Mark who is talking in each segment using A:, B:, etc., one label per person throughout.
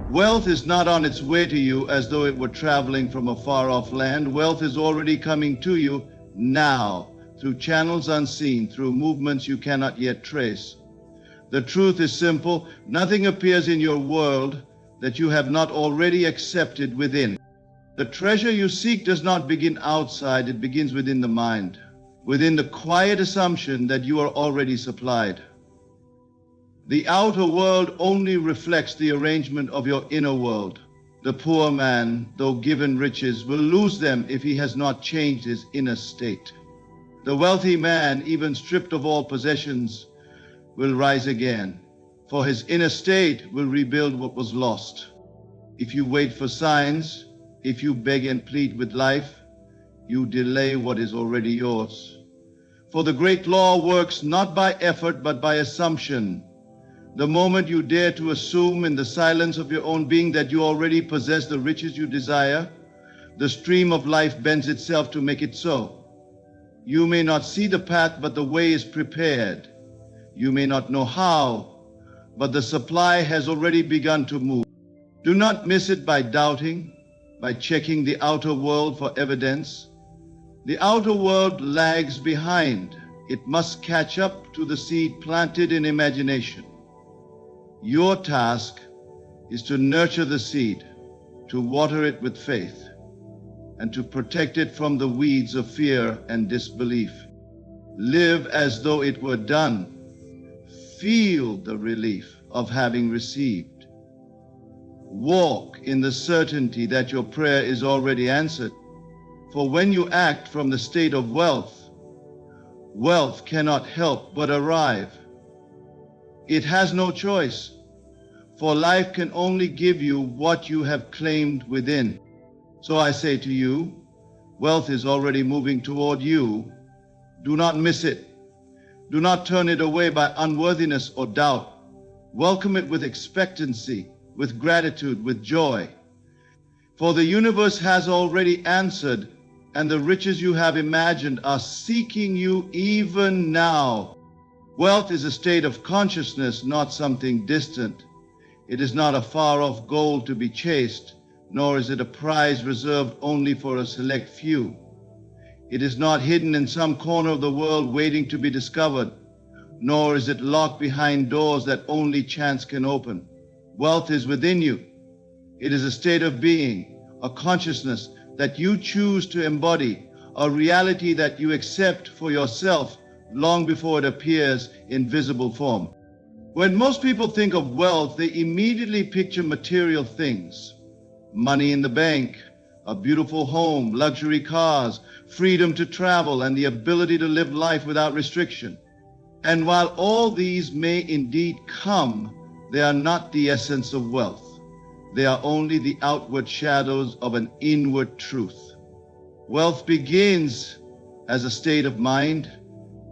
A: Wealth is not on its way to you as though it were traveling from a far-off land. Wealth is already coming to you now, through channels unseen, through movements you cannot yet trace. The truth is simple. Nothing appears in your world that you have not already accepted within. The treasure you seek does not begin outside, it begins within the mind, within the quiet assumption that you are already supplied. The outer world only reflects the arrangement of your inner world. The poor man, though given riches, will lose them if he has not changed his inner state. The wealthy man, even stripped of all possessions, will rise again, for his inner state will rebuild what was lost. If you wait for signs, if you beg and plead with life, you delay what is already yours. For the great law works not by effort but by assumption. The moment you dare to assume in the silence of your own being that you already possess the riches you desire, the stream of life bends itself to make it so. You may not see the path, but the way is prepared. You may not know how, but the supply has already begun to move. Do not miss it by doubting, by checking the outer world for evidence. The outer world lags behind. It must catch up to the seed planted in imagination. Your task is to nurture the seed, to water it with faith, and to protect it from the weeds of fear and disbelief. Live as though it were done. Feel the relief of having received. Walk in the certainty that your prayer is already answered. For when you act from the state of wealth, wealth cannot help but arrive. It has no choice, for life can only give you what you have claimed within. So I say to you, wealth is already moving toward you. Do not miss it. Do not turn it away by unworthiness or doubt. Welcome it with expectancy, with gratitude, with joy. For the universe has already answered, and the riches you have imagined are seeking you even now. Wealth is a state of consciousness, not something distant. It is not a far-off goal to be chased, nor is it a prize reserved only for a select few. It is not hidden in some corner of the world waiting to be discovered, nor is it locked behind doors that only chance can open. Wealth is within you. It is a state of being, a consciousness that you choose to embody, a reality that you accept for yourself long before it appears in visible form. When most people think of wealth, they immediately picture material things. Money in the bank, a beautiful home, luxury cars, freedom to travel, and the ability to live life without restriction. And while all these may indeed come, they are not the essence of wealth. They are only the outward shadows of an inward truth. Wealth begins as a state of mind.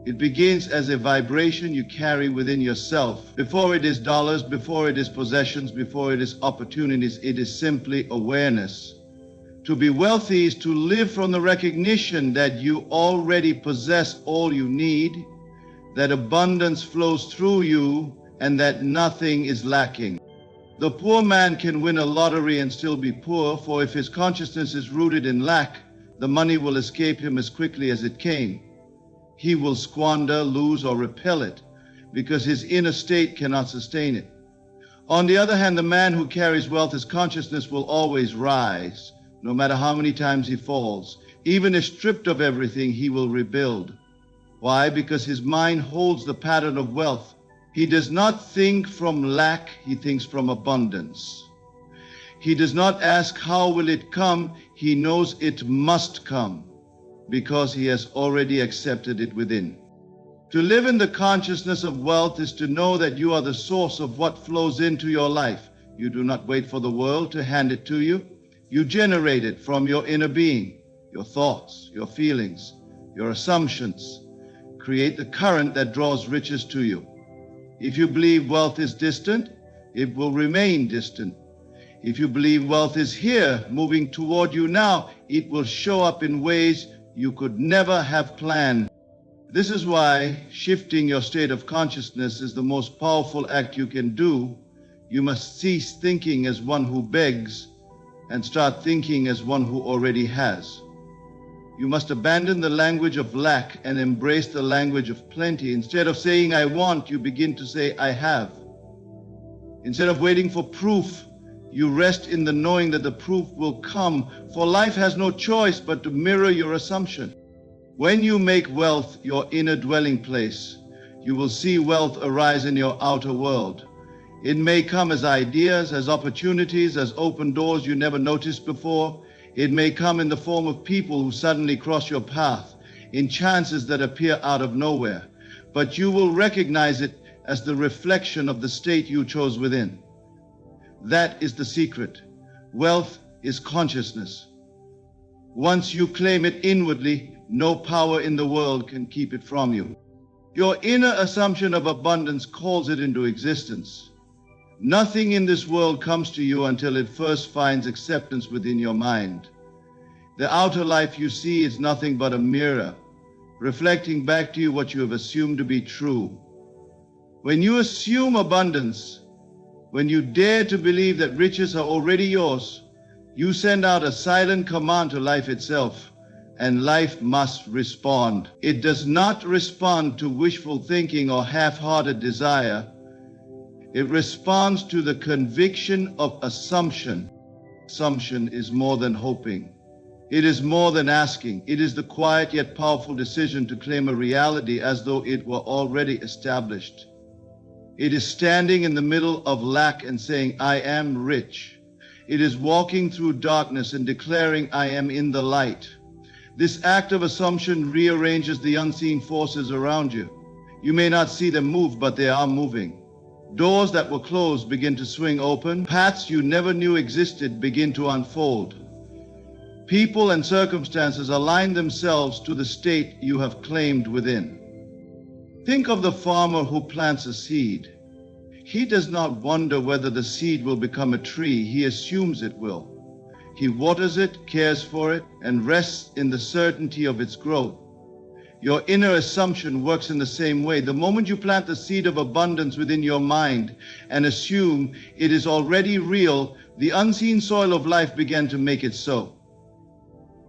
A: It begins as a vibration you carry within yourself. Before it is dollars, before it is possessions, before it is opportunities, it is simply awareness. To be wealthy is to live from the recognition that you already possess all you need, that abundance flows through you, and that nothing is lacking. The poor man can win a lottery and still be poor, for if his consciousness is rooted in lack, the money will escape him as quickly as it came. He will squander, lose, or repel it, because his inner state cannot sustain it. On the other hand, the man who carries wealth, his consciousness will always rise, no matter how many times he falls. Even if stripped of everything, he will rebuild. Why? Because his mind holds the pattern of wealth. He does not think from lack, he thinks from abundance. He does not ask how will it come, he knows it must come, because he has already accepted it within. To live in the consciousness of wealth is to know that you are the source of what flows into your life. You do not wait for the world to hand it to you. You generate it from your inner being. Your thoughts, your feelings, your assumptions create the current that draws riches to you. If you believe wealth is distant, it will remain distant. If you believe wealth is here, moving toward you now, it will show up in ways you could never have planned. This is why shifting your state of consciousness is the most powerful act you can do. You must cease thinking as one who begs and start thinking as one who already has. You must abandon the language of lack and embrace the language of plenty. Instead of saying, I want, you begin to say, I have. Instead of waiting for proof, you rest in the knowing that the proof will come, for life has no choice but to mirror your assumption. When you make wealth your inner dwelling place, you will see wealth arise in your outer world. It may come as ideas, as opportunities, as open doors you never noticed before. It may come in the form of people who suddenly cross your path, in chances that appear out of nowhere. But you will recognize it as the reflection of the state you chose within. That is the secret. Wealth is consciousness. Once you claim it inwardly, no power in the world can keep it from you. Your inner assumption of abundance calls it into existence. Nothing in this world comes to you until it first finds acceptance within your mind. The outer life you see is nothing but a mirror, reflecting back to you what you have assumed to be true. When you assume abundance, when you dare to believe that riches are already yours, you send out a silent command to life itself, and life must respond. It does not respond to wishful thinking or half-hearted desire. It responds to the conviction of assumption. Assumption is more than hoping. It is more than asking. It is the quiet yet powerful decision to claim a reality as though it were already established. It is standing in the middle of lack and saying, I am rich. It is walking through darkness and declaring, I am in the light. This act of assumption rearranges the unseen forces around you. You may not see them move, but they are moving. Doors that were closed begin to swing open. Paths you never knew existed begin to unfold. People and circumstances align themselves to the state you have claimed within. Think of the farmer who plants a seed. He does not wonder whether the seed will become a tree. He assumes it will. He waters it, cares for it, and rests in the certainty of its growth. Your inner assumption works in the same way. The moment you plant the seed of abundance within your mind and assume it is already real, the unseen soil of life began to make it so.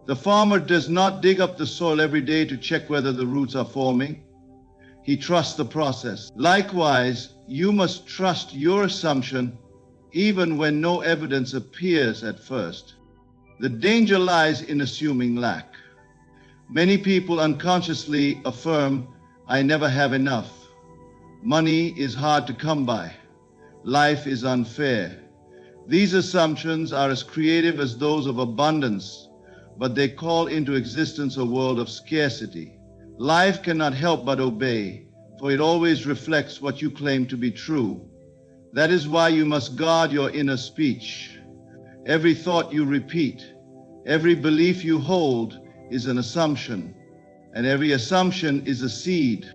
A: The farmer does not dig up the soil every day to check whether the roots are forming. He trusts the process. Likewise, you must trust your assumption even when no evidence appears at first. The danger lies in assuming lack. Many people unconsciously affirm, I never have enough. Money is hard to come by. Life is unfair. These assumptions are as creative as those of abundance, but they call into existence a world of scarcity. Life cannot help but obey, for it always reflects what you claim to be true. That is why you must guard your inner speech. Every thought you repeat, every belief you hold is an assumption, and every assumption is a seed.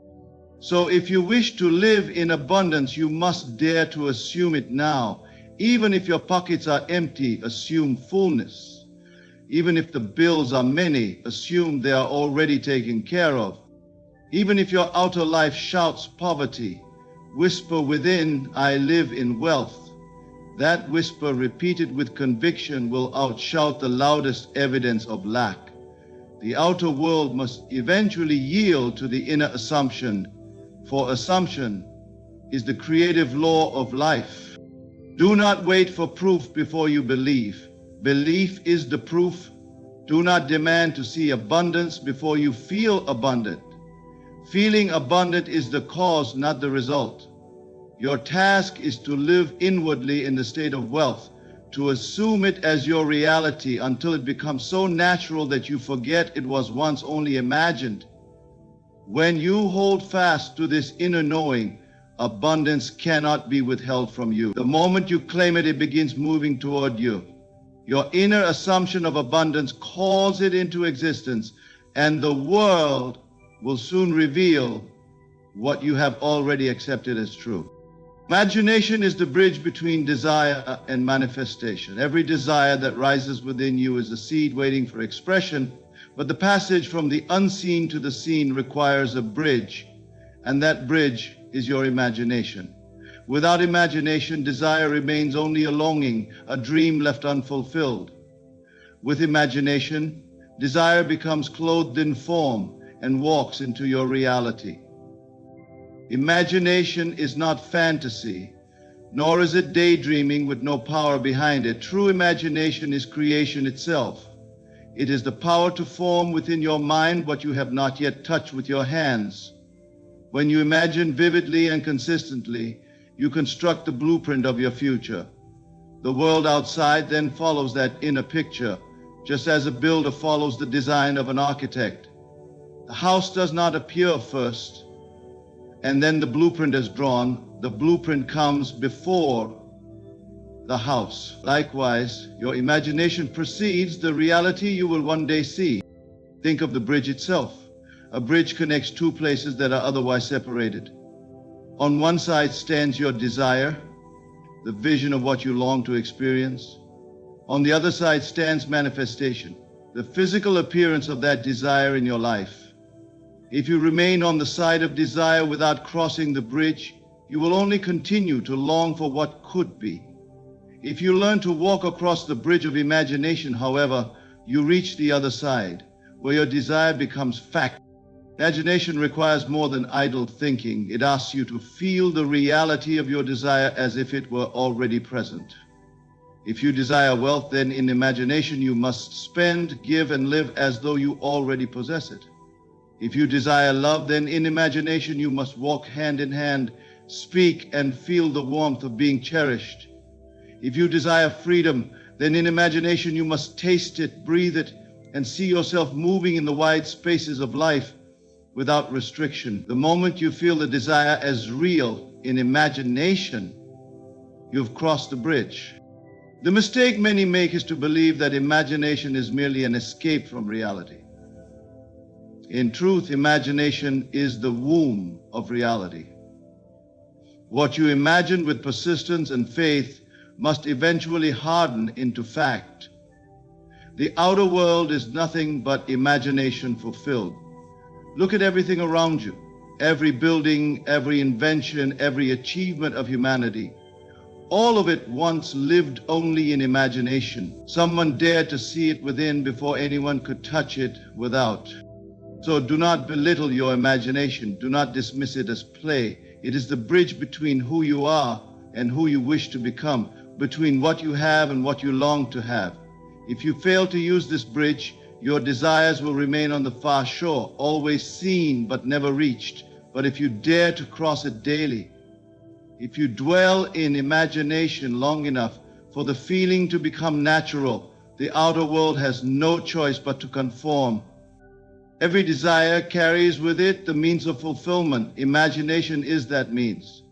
A: So if you wish to live in abundance, you must dare to assume it now. Even if your pockets are empty, assume fullness. Even if the bills are many, assume they are already taken care of. Even if your outer life shouts poverty, whisper within, I live in wealth. That whisper, repeated with conviction, will outshout the loudest evidence of lack. The outer world must eventually yield to the inner assumption, for assumption is the creative law of life. Do not wait for proof before you believe. Belief is the proof. Do not demand to see abundance before you feel abundant. Feeling abundant is the cause, not the result. Your task is to live inwardly in the state of wealth, to assume it as your reality until it becomes so natural that you forget it was once only imagined. When you hold fast to this inner knowing, abundance cannot be withheld from you. The moment you claim it, it begins moving toward you. Your inner assumption of abundance calls it into existence, and the world will soon reveal what you have already accepted as true. Imagination is the bridge between desire and manifestation. Every desire that rises within you is a seed waiting for expression, but the passage from the unseen to the seen requires a bridge, and that bridge is your imagination. Without imagination, desire remains only a longing, a dream left unfulfilled. With imagination, desire becomes clothed in form and walks into your reality. Imagination is not fantasy, nor is it daydreaming with no power behind it. True imagination is creation itself. It is the power to form within your mind what you have not yet touched with your hands. When you imagine vividly and consistently, you construct the blueprint of your future. The world outside then follows that inner picture, just as a builder follows the design of an architect. The house does not appear first, and then the blueprint is drawn. The blueprint comes before the house. Likewise, your imagination precedes the reality you will one day see. Think of the bridge itself. A bridge connects two places that are otherwise separated. On one side stands your desire, the vision of what you long to experience. On the other side stands manifestation, the physical appearance of that desire in your life. If you remain on the side of desire without crossing the bridge, you will only continue to long for what could be. If you learn to walk across the bridge of imagination, however, you reach the other side, where your desire becomes fact. Imagination requires more than idle thinking. It asks you to feel the reality of your desire as if it were already present. If you desire wealth, then in imagination you must spend, give, and live as though you already possess it. If you desire love, then in imagination you must walk hand in hand, speak and feel the warmth of being cherished. If you desire freedom, then in imagination you must taste it, breathe it, and see yourself moving in the wide spaces of life without restriction. The moment you feel the desire as real in imagination, you've crossed the bridge. The mistake many make is to believe that imagination is merely an escape from reality. In truth, imagination is the womb of reality. What you imagine with persistence and faith must eventually harden into fact. The outer world is nothing but imagination fulfilled. Look at everything around you. Every building, every invention, every achievement of humanity. All of it once lived only in imagination. Someone dared to see it within before anyone could touch it without. So do not belittle your imagination. Do not dismiss it as play. It is the bridge between who you are and who you wish to become, between what you have and what you long to have. If you fail to use this bridge, your desires will remain on the far shore, always seen but never reached. But if you dare to cross it daily, if you dwell in imagination long enough for the feeling to become natural, the outer world has no choice but to conform. Every desire carries with it the means of fulfillment. Imagination is that means.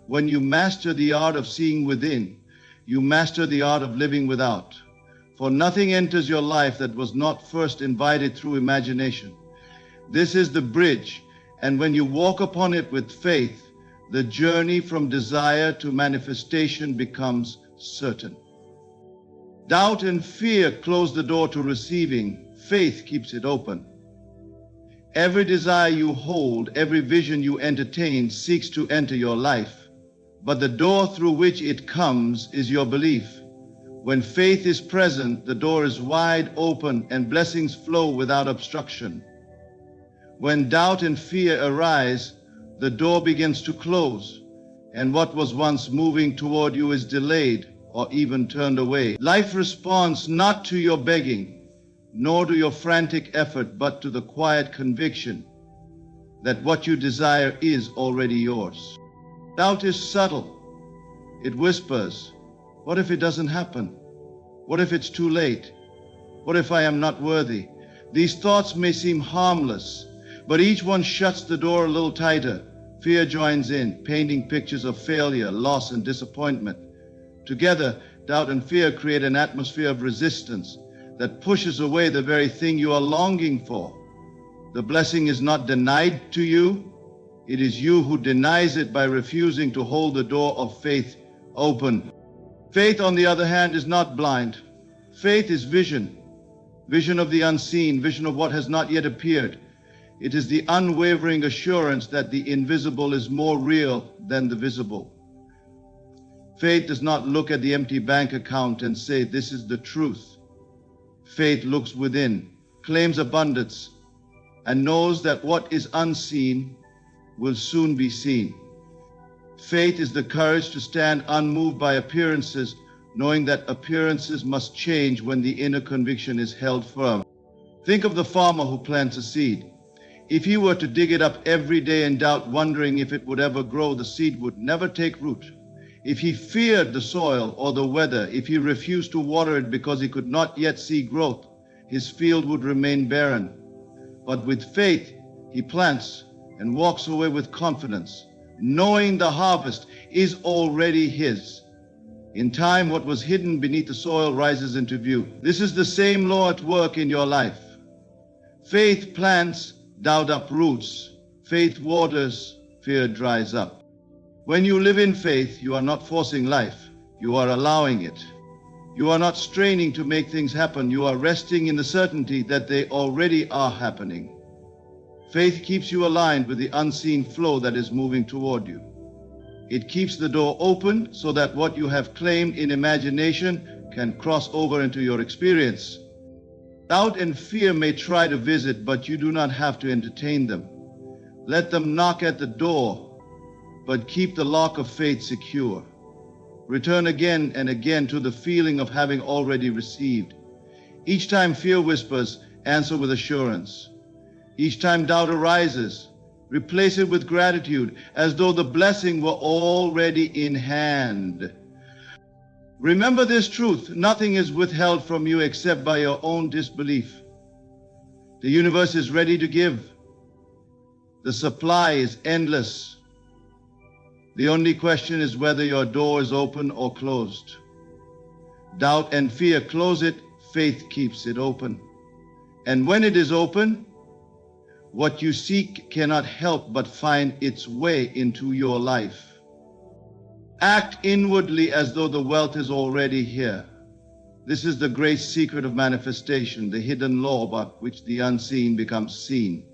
A: When you master the art of seeing within, you master the art of living without. For nothing enters your life that was not first invited through imagination. This is the bridge, and when you walk upon it with faith, the journey from desire to manifestation becomes certain. Doubt and fear close the door to receiving. Faith keeps it open. Every desire you hold, every vision you entertain seeks to enter your life, but the door through which it comes is your belief. When faith is present, the door is wide open and blessings flow without obstruction. When doubt and fear arise, the door begins to close, and what was once moving toward you is delayed or even turned away. Life responds not to your begging, nor to your frantic effort, but to the quiet conviction that what you desire is already yours. Doubt is subtle. It whispers, what if it doesn't happen? What if it's too late? What if I am not worthy? These thoughts may seem harmless, but each one shuts the door a little tighter. Fear joins in, painting pictures of failure, loss, and disappointment. Together, doubt and fear create an atmosphere of resistance that pushes away the very thing you are longing for. The blessing is not denied to you. It is you who denies it by refusing to hold the door of faith open. Faith, on the other hand, is not blind. Faith is vision. Vision of the unseen, vision of what has not yet appeared. It is the unwavering assurance that the invisible is more real than the visible. Faith does not look at the empty bank account and say, "This is the truth." Faith looks within, claims abundance, and knows that what is unseen will soon be seen. Faith is the courage to stand unmoved by appearances, knowing that appearances must change when the inner conviction is held firm. Think of the farmer who plants a seed. If he were to dig it up every day in doubt, wondering if it would ever grow, the seed would never take root. If he feared the soil or the weather, if he refused to water it because he could not yet see growth, his field would remain barren. But with faith, he plants and walks away with confidence, knowing the harvest is already his. In time, what was hidden beneath the soil rises into view. This is the same law at work in your life. Faith plants, doubt uproots. Faith waters, fear dries up. When you live in faith, you are not forcing life, you are allowing it. You are not straining to make things happen, you are resting in the certainty that they already are happening. Faith keeps you aligned with the unseen flow that is moving toward you. It keeps the door open so that what you have claimed in imagination can cross over into your experience. Doubt and fear may try to visit, but you do not have to entertain them. Let them knock at the door, but keep the lock of faith secure. Return again and again to the feeling of having already received. Each time fear whispers, answer with assurance. Each time doubt arises, replace it with gratitude, as though the blessing were already in hand. Remember this truth: nothing is withheld from you except by your own disbelief. The universe is ready to give. The supply is endless. The only question is whether your door is open or closed. Doubt and fear close it, faith keeps it open. And when it is open, what you seek cannot help but find its way into your life. Act inwardly as though the wealth is already here. This is the great secret of manifestation, the hidden law about which the unseen becomes seen.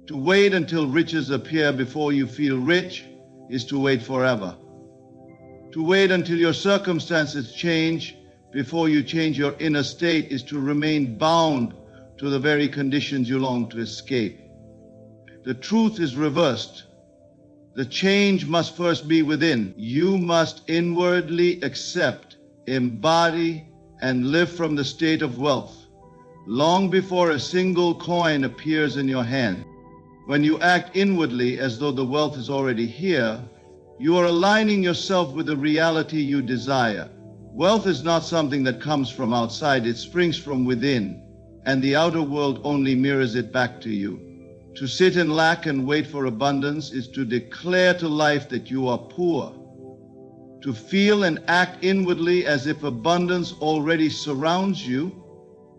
A: To wait until riches appear before you feel rich is to wait forever. To wait until your circumstances change before you change your inner state is to remain bound to the very conditions you long to escape. The truth is reversed. The change must first be within. You must inwardly accept, embody, and live from the state of wealth, long before a single coin appears in your hand. When you act inwardly as though the wealth is already here, you are aligning yourself with the reality you desire. Wealth is not something that comes from outside, it springs from within, and the outer world only mirrors it back to you. To sit in lack and wait for abundance is to declare to life that you are poor. To feel and act inwardly as if abundance already surrounds you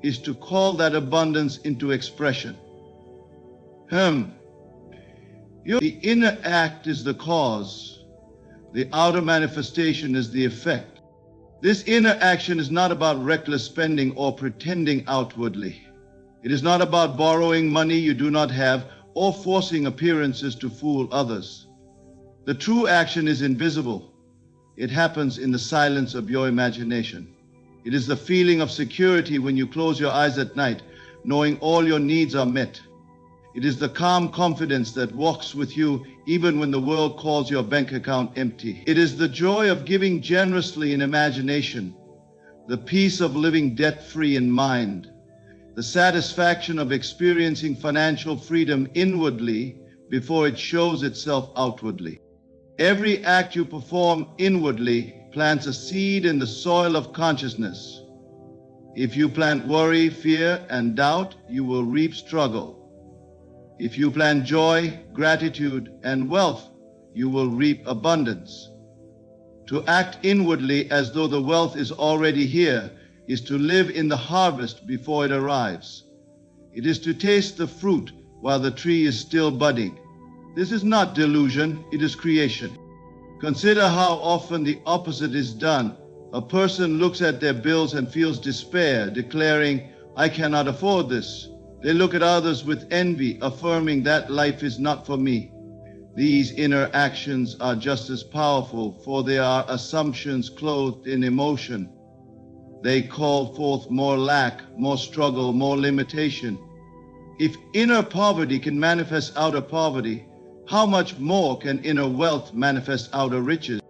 A: is to call that abundance into expression. The inner act is the cause. The outer manifestation is the effect. This inner action is not about reckless spending or pretending outwardly. It is not about borrowing money you do not have or forcing appearances to fool others. The true action is invisible. It happens in the silence of your imagination. It is the feeling of security when you close your eyes at night, knowing all your needs are met. It is the calm confidence that walks with you even when the world calls your bank account empty. It is the joy of giving generously in imagination, the peace of living debt-free in mind, the satisfaction of experiencing financial freedom inwardly before it shows itself outwardly. Every act you perform inwardly plants a seed in the soil of consciousness. If you plant worry, fear, and doubt, you will reap struggle. If you plant joy, gratitude, and wealth, you will reap abundance. To act inwardly as though the wealth is already here is to live in the harvest before it arrives. It is to taste the fruit while the tree is still budding. This is not delusion, it is creation. Consider how often the opposite is done. A person looks at their bills and feels despair, declaring, "I cannot afford this." They look at others with envy, affirming that life is not for me. These inner actions are just as powerful, for they are assumptions clothed in emotion. They call forth more lack, more struggle, more limitation. If inner poverty can manifest outer poverty, how much more can inner wealth manifest outer riches?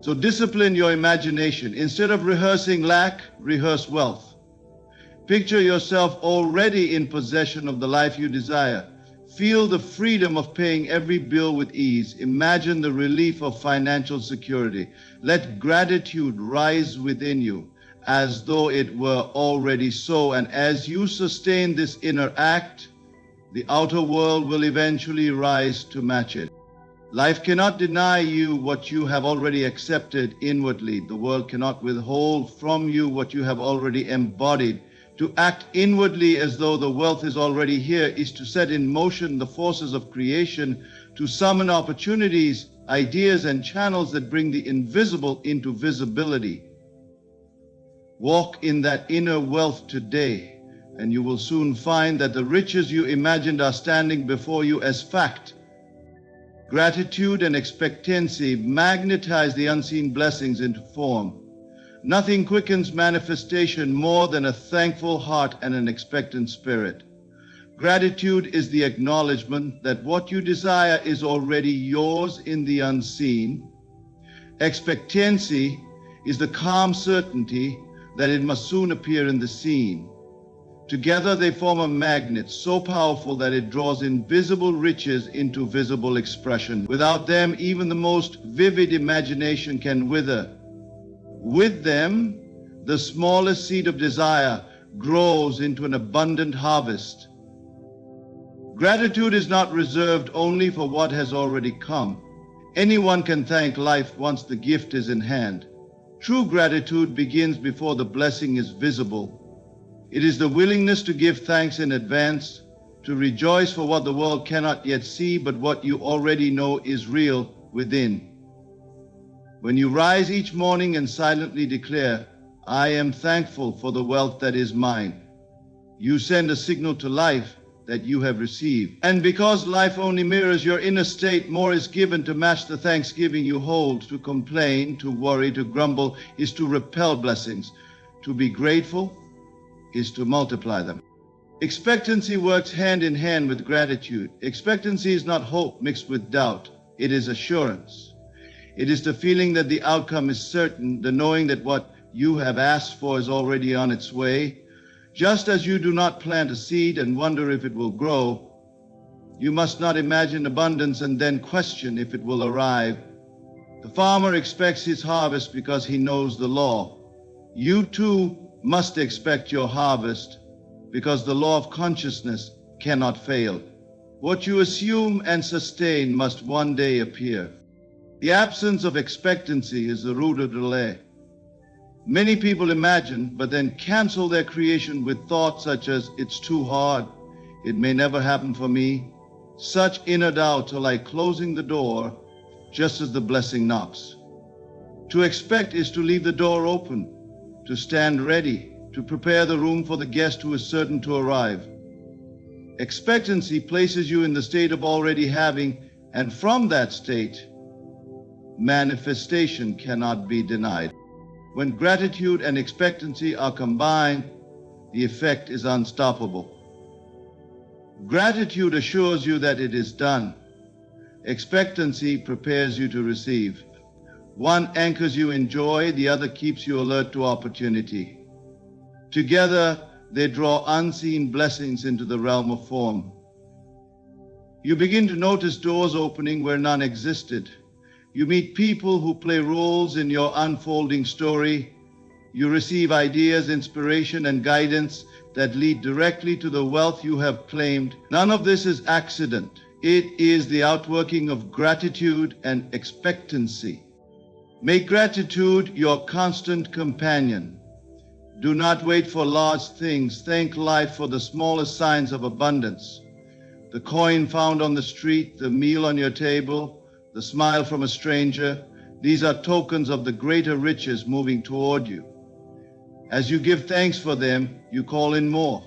A: So discipline your imagination. Instead of rehearsing lack, rehearse wealth. Picture yourself already in possession of the life you desire. Feel the freedom of paying every bill with ease. Imagine the relief of financial security. Let gratitude rise within you as though it were already so. And as you sustain this inner act, the outer world will eventually rise to match it. Life cannot deny you what you have already accepted inwardly. The world cannot withhold from you what you have already embodied. To act inwardly as though the wealth is already here is to set in motion the forces of creation, to summon opportunities, ideas, and channels that bring the invisible into visibility. Walk in that inner wealth today, and you will soon find that the riches you imagined are standing before you as fact. Gratitude and expectancy magnetize the unseen blessings into form. Nothing quickens manifestation more than a thankful heart and an expectant spirit. Gratitude is the acknowledgement that what you desire is already yours in the unseen. Expectancy is the calm certainty that it must soon appear in the seen. Together they form a magnet so powerful that it draws invisible riches into visible expression. Without them, even the most vivid imagination can wither. With them, the smallest seed of desire grows into an abundant harvest. Gratitude is not reserved only for what has already come. Anyone can thank life once the gift is in hand. True gratitude begins before the blessing is visible. It is the willingness to give thanks in advance, to rejoice for what the world cannot yet see, but what you already know is real within. When you rise each morning and silently declare, "I am thankful for the wealth that is mine," you send a signal to life that you have received. And because life only mirrors your inner state, more is given to match the thanksgiving you hold. To complain, to worry, to grumble is to repel blessings. To be grateful is to multiply them. Expectancy works hand in hand with gratitude. Expectancy is not hope mixed with doubt. It is assurance. It is the feeling that the outcome is certain, the knowing that what you have asked for is already on its way. Just as you do not plant a seed and wonder if it will grow, you must not imagine abundance and then question if it will arrive. The farmer expects his harvest because he knows the law. You too must expect your harvest because the law of consciousness cannot fail. What you assume and sustain must one day appear. The absence of expectancy is the root of delay. Many people imagine, but then cancel their creation with thoughts such as, "It's too hard, it may never happen for me." Such inner doubts are like closing the door just as the blessing knocks. To expect is to leave the door open, to stand ready, to prepare the room for the guest who is certain to arrive. Expectancy places you in the state of already having, and from that state, manifestation cannot be denied. When gratitude and expectancy are combined, the effect is unstoppable. Gratitude assures you that it is done. Expectancy prepares you to receive. One anchors you in joy, the other keeps you alert to opportunity. Together, they draw unseen blessings into the realm of form. You begin to notice doors opening where none existed. You meet people who play roles in your unfolding story. You receive ideas, inspiration, and guidance that lead directly to the wealth you have claimed. None of this is accident. It is the outworking of gratitude and expectancy. Make gratitude your constant companion. Do not wait for large things. Thank life for the smallest signs of abundance. The coin found on the street, the meal on your table, the smile from a stranger, these are tokens of the greater riches moving toward you. As you give thanks for them, you call in more.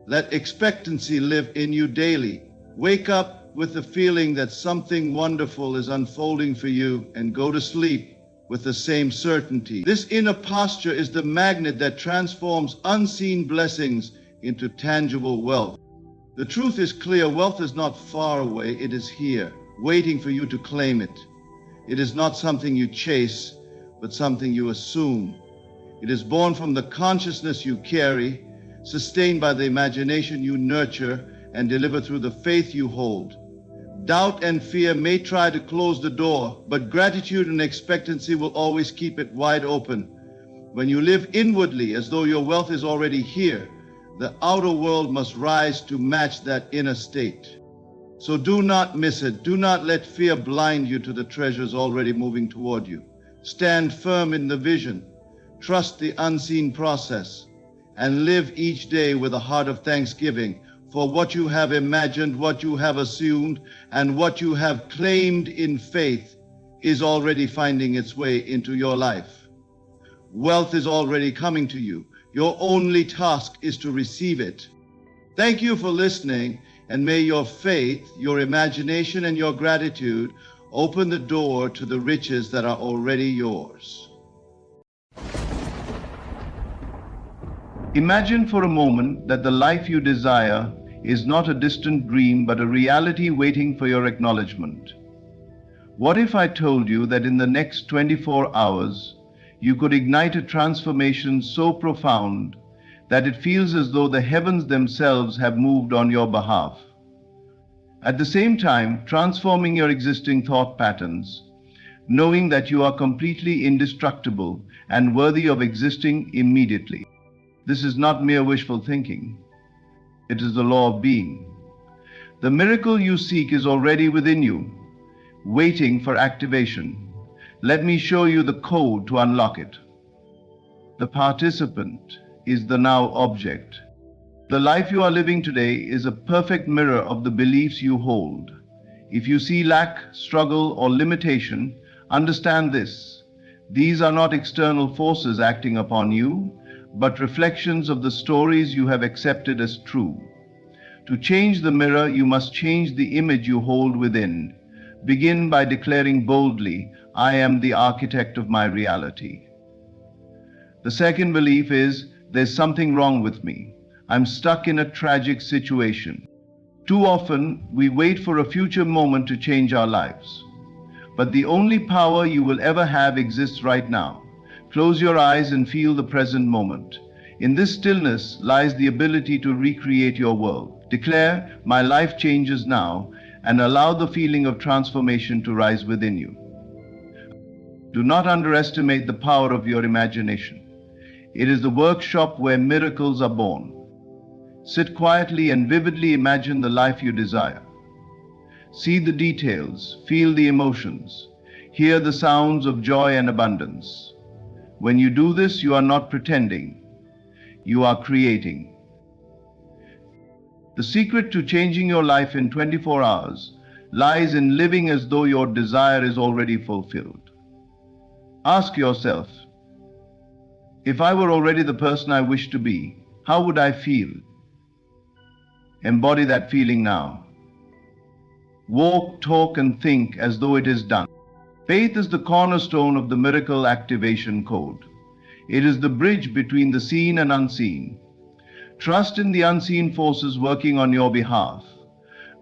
A: Let expectancy live in you daily. Wake up with the feeling that something wonderful is unfolding for you, and go to sleep with the same certainty. This inner posture is the magnet that transforms unseen blessings into tangible wealth. The truth is clear: wealth is not far away, it is here, waiting for you to claim it. It is not something you chase, but something you assume. It is born from the consciousness you carry, sustained by the imagination you nurture, and delivered through the faith you hold. Doubt and fear may try to close the door, but gratitude and expectancy will always keep it wide open. When you live inwardly as though your wealth is already here, the outer world must rise to match that inner state. So do not miss it. Do not let fear blind you to the treasures already moving toward you. Stand firm in the vision. Trust the unseen process, and live each day with a heart of thanksgiving for what you have imagined, what you have assumed, and what you have claimed in faith is already finding its way into your life. Wealth is already coming to you. Your only task is to receive it. Thank you for listening, and may your faith, your imagination, and your gratitude open the door to the riches that are already yours. Imagine for a moment that the life you desire is not a distant dream, but a reality waiting for your acknowledgement. What if I told you that in the next 24 hours, you could ignite a transformation so profound that it feels as though the heavens themselves have moved on your behalf? At the same time, transforming your existing thought patterns, knowing that you are completely indestructible and worthy of existing immediately. This is not mere wishful thinking. It is the law of being. The miracle you seek is already within you, waiting for activation. Let me show you the code to unlock it. The participant is the now object. The life you are living today is a perfect mirror of the beliefs you hold. If you see lack, struggle, or limitation, understand this: these are not external forces acting upon you, but reflections of the stories you have accepted as true. To change the mirror, you must change the image you hold within. Begin by declaring boldly, "I am the architect of my reality." The second belief is, "There's something wrong with me. I'm stuck in a tragic situation." Too often, we wait for a future moment to change our lives. But the only power you will ever have exists right now. Close your eyes and feel the present moment. In this stillness lies the ability to recreate your world. Declare, "My life changes now," and allow the feeling of transformation to rise within you. Do not underestimate the power of your imagination. It is the workshop where miracles are born. Sit quietly and vividly imagine the life you desire. See the details, feel the emotions, hear the sounds of joy and abundance. When you do this, you are not pretending, you are creating. The secret to changing your life in 24 hours lies in living as though your desire is already fulfilled. Ask yourself, if I were already the person I wish to be, how would I feel? Embody that feeling now. Walk, talk, and think as though it is done. Faith is the cornerstone of the miracle activation code. It is the bridge between the seen and unseen. Trust in the unseen forces working on your behalf.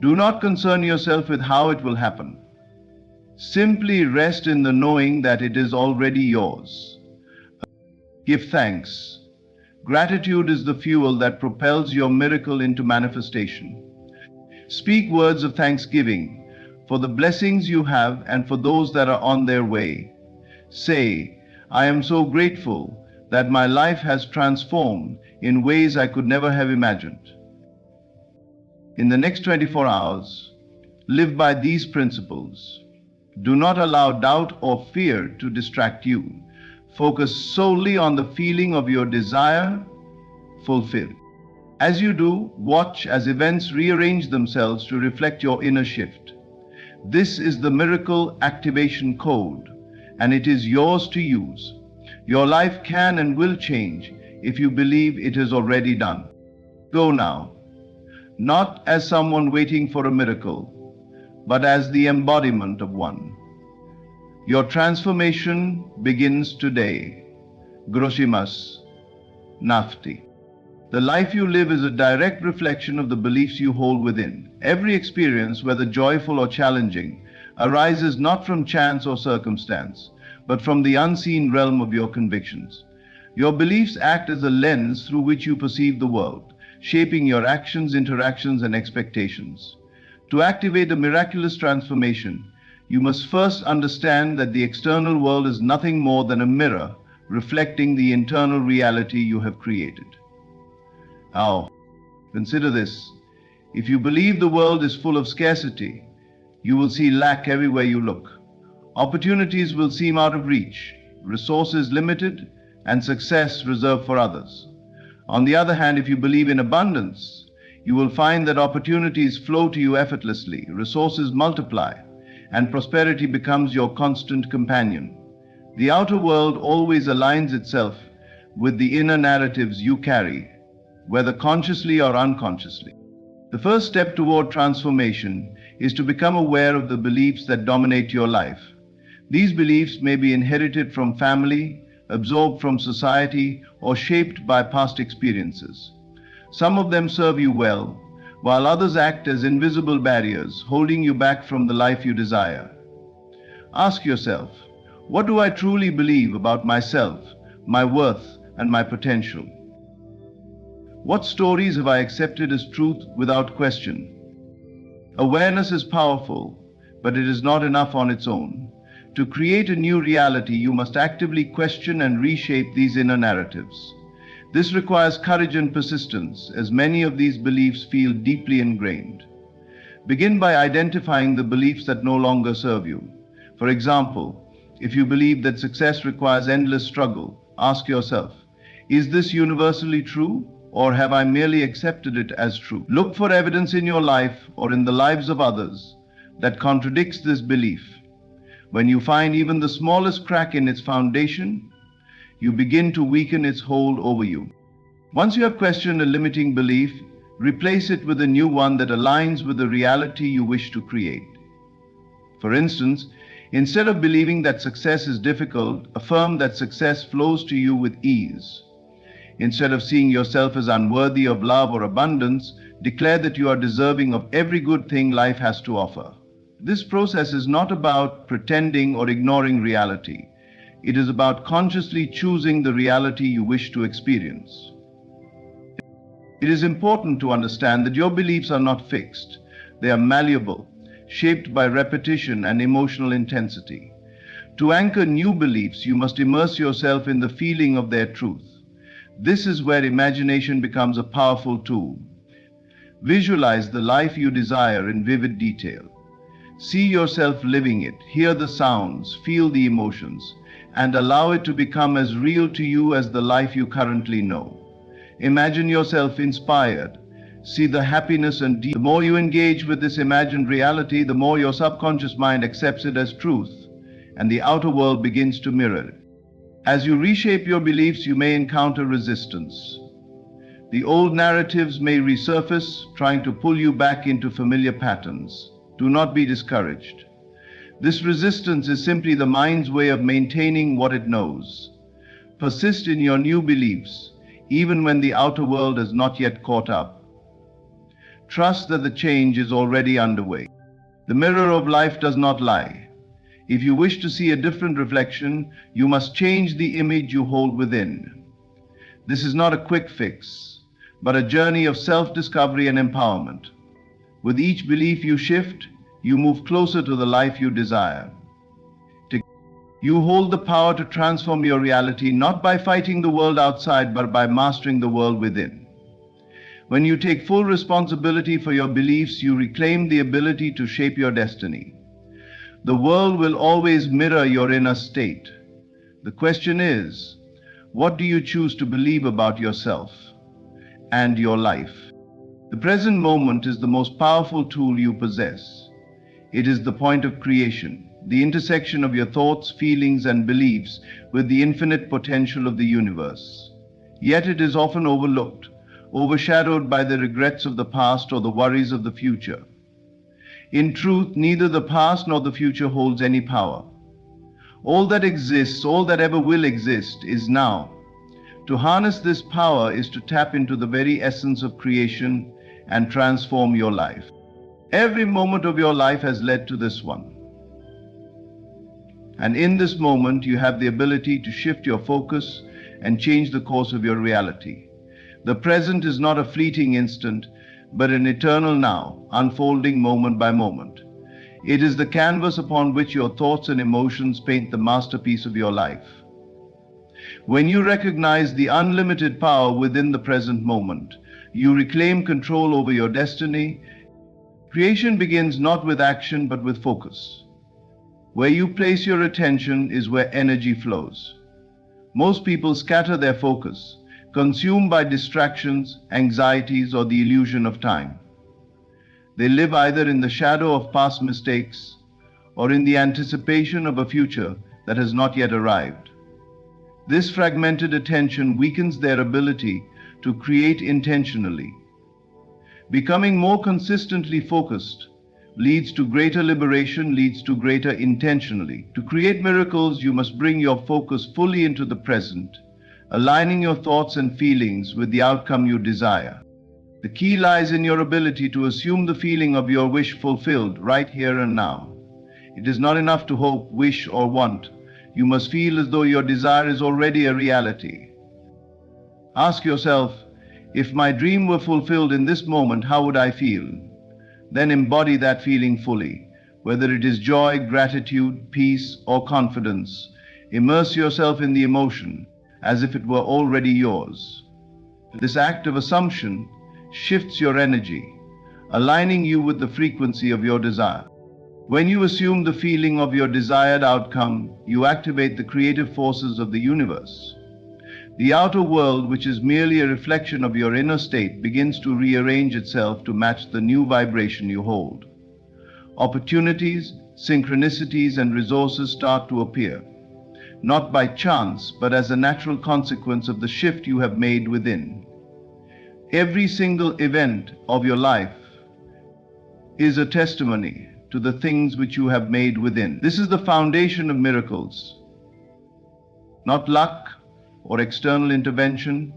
A: Do not concern yourself with how it will happen. Simply rest in the knowing that it is already yours. Give thanks. Gratitude is the fuel that propels your miracle into manifestation. Speak words of thanksgiving for the blessings you have and for those that are on their way. Say, "I am so grateful that my life has transformed in ways I could never have imagined." In the next 24 hours, live by these principles. Do not allow doubt or fear to distract you. Focus solely on the feeling of your desire fulfilled. As you do, watch as events rearrange themselves to reflect your inner shift. This is the miracle activation code, and it is yours to use. Your life can and will change if you believe it is already done. Go now, not as someone waiting for a miracle, but as the embodiment of one. Your transformation begins today. Groshimas Nafti. The life you live is a direct reflection of the beliefs you hold within. Every experience, whether joyful or challenging, arises not from chance or circumstance, but from the unseen realm of your convictions. Your beliefs act as a lens through which you perceive the world, shaping your actions, interactions, and expectations. To activate a miraculous transformation, you must first understand that the external world is nothing more than a mirror reflecting the internal reality you have created. Now, consider this. If you believe the world is full of scarcity, you will see lack everywhere you look. Opportunities will seem out of reach, resources limited, and success reserved for others. On the other hand, if you believe in abundance, you will find that opportunities flow to you effortlessly, resources multiply, and prosperity becomes your constant companion. The outer world always aligns itself with the inner narratives you carry, whether consciously or unconsciously. The first step toward transformation is to become aware of the beliefs that dominate your life. These beliefs may be inherited from family, absorbed from society, or shaped by past experiences. Some of them serve you well, while others act as invisible barriers, holding you back from the life you desire. Ask yourself, what do I truly believe about myself, my worth, and my potential? What stories have I accepted as truth without question? Awareness is powerful, but it is not enough on its own. To create a new reality, you must actively question and reshape these inner narratives. This requires courage and persistence, as many of these beliefs feel deeply ingrained. Begin by identifying the beliefs that no longer serve you. For example, if you believe that success requires endless struggle, ask yourself, is this universally true, or have I merely accepted it as true? Look for evidence in your life or in the lives of others that contradicts this belief. When you find even the smallest crack in its foundation, you begin to weaken its hold over you. Once you have questioned a limiting belief, replace it with a new one that aligns with the reality you wish to create. For instance, instead of believing that success is difficult, affirm that success flows to you with ease. Instead of seeing yourself as unworthy of love or abundance, declare that you are deserving of every good thing life has to offer. This process is not about pretending or ignoring reality. It is about consciously choosing the reality you wish to experience. It is important to understand that your beliefs are not fixed. They are malleable, shaped by repetition and emotional intensity. To anchor new beliefs, you must immerse yourself in the feeling of their truth. This is where imagination becomes a powerful tool. Visualize the life you desire in vivid detail. See yourself living it, hear the sounds, feel the emotions, and allow it to become as real to you as the life you currently know. Imagine yourself inspired. See the happiness and the more you engage with this imagined reality, the more your subconscious mind accepts it as truth, and the outer world begins to mirror it. As you reshape your beliefs, you may encounter resistance. The old narratives may resurface, trying to pull you back into familiar patterns. Do not be discouraged. This resistance is simply the mind's way of maintaining what it knows. Persist in your new beliefs, even when the outer world has not yet caught up. Trust that the change is already underway. The mirror of life does not lie. If you wish to see a different reflection, you must change the image you hold within. This is not a quick fix, but a journey of self-discovery and empowerment. With each belief you shift, you move closer to the life you desire. You hold the power to transform your reality not by fighting the world outside, but by mastering the world within. When you take full responsibility for your beliefs, you reclaim the ability to shape your destiny. The world will always mirror your inner state. The question is, what do you choose to believe about yourself and your life? The present moment is the most powerful tool you possess. It is the point of creation, the intersection of your thoughts, feelings, and beliefs with the infinite potential of the universe. Yet it is often overlooked, overshadowed by the regrets of the past or the worries of the future. In truth, neither the past nor the future holds any power. All that exists, all that ever will exist, is now. To harness this power is to tap into the very essence of creation and transform your life. Every moment of your life has led to this one. And in this moment, you have the ability to shift your focus and change the course of your reality. The present is not a fleeting instant, but an eternal now, unfolding moment by moment. It is the canvas upon which your thoughts and emotions paint the masterpiece of your life. When you recognize the unlimited power within the present moment, you reclaim control over your destiny. Creation begins not with action, but with focus. Where you place your attention is where energy flows. Most people scatter their focus, consumed by distractions, anxieties, or the illusion of time. They live either in the shadow of past mistakes or in the anticipation of a future that has not yet arrived. This fragmented attention weakens their ability to create intentionally. Becoming more consistently focused leads to greater liberation, leads to greater intentionally. To create miracles, you must bring your focus fully into the present, aligning your thoughts and feelings with the outcome you desire. The key lies in your ability to assume the feeling of your wish fulfilled right here and now. It is not enough to hope, wish, or want. You must feel as though your desire is already a reality. Ask yourself, if my dream were fulfilled in this moment, how would I feel? Then embody that feeling fully, whether it is joy, gratitude, peace, or confidence. Immerse yourself in the emotion as if it were already yours. This act of assumption shifts your energy, aligning you with the frequency of your desire. When you assume the feeling of your desired outcome, you activate the creative forces of the universe. The outer world, which is merely a reflection of your inner state, begins to rearrange itself to match the new vibration you hold. Opportunities, synchronicities, and resources start to appear, not by chance, but as a natural consequence of the shift you have made within. Every single event of your life is a testimony to the things which you have made within. This is the foundation of miracles. Not luck or external intervention,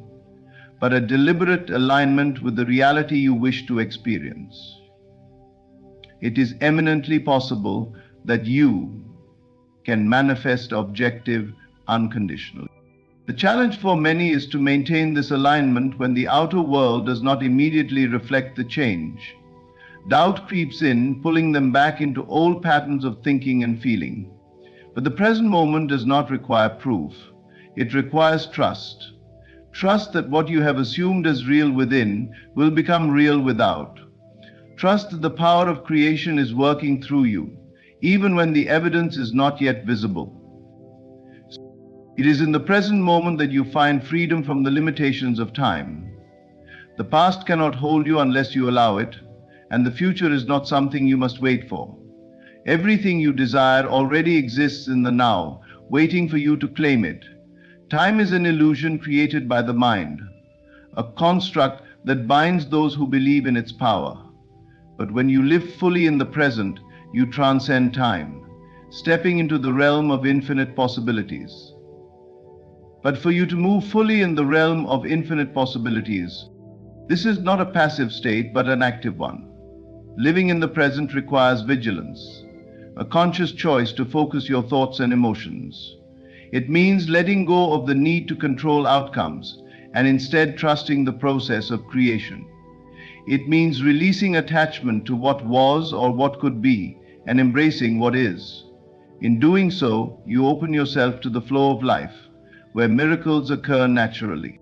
A: but a deliberate alignment with the reality you wish to experience. It is eminently possible that you can manifest objective unconditionally. The challenge for many is to maintain this alignment when the outer world does not immediately reflect the change. Doubt creeps in, pulling them back into old patterns of thinking and feeling. But the present moment does not require proof. It requires trust. Trust that what you have assumed as real within will become real without. Trust that the power of creation is working through you, even when the evidence is not yet visible. It is in the present moment that you find freedom from the limitations of time. The past cannot hold you unless you allow it, and the future is not something you must wait for. Everything you desire already exists in the now, waiting for you to claim it. Time is an illusion created by the mind, a construct that binds those who believe in its power. But when you live fully in the present, you transcend time, stepping into the realm of infinite possibilities. But for you to move fully in the realm of infinite possibilities, this is not a passive state, but an active one. Living in the present requires vigilance, a conscious choice to focus your thoughts and emotions. It means letting go of the need to control outcomes and instead trusting the process of creation. It means releasing attachment to what was or what could be and embracing what is. In doing so, you open yourself to the flow of life, where miracles occur naturally.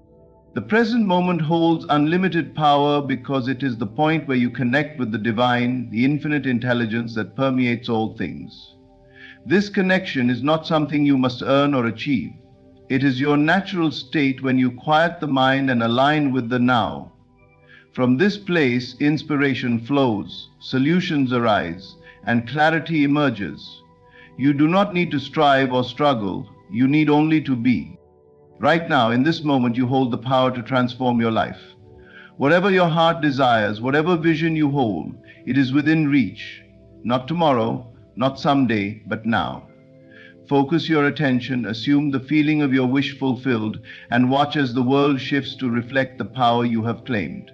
A: The present moment holds unlimited power because it is the point where you connect with the divine, the infinite intelligence that permeates all things. This connection is not something you must earn or achieve. It is your natural state when you quiet the mind and align with the now. From this place, inspiration flows, solutions arise, and clarity emerges. You do not need to strive or struggle, you need only to be. Right now, in this moment, you hold the power to transform your life. Whatever your heart desires, whatever vision you hold, it is within reach. Not tomorrow, not someday, but now. Focus your attention, assume the feeling of your wish fulfilled, and watch as the world shifts to reflect the power you have claimed.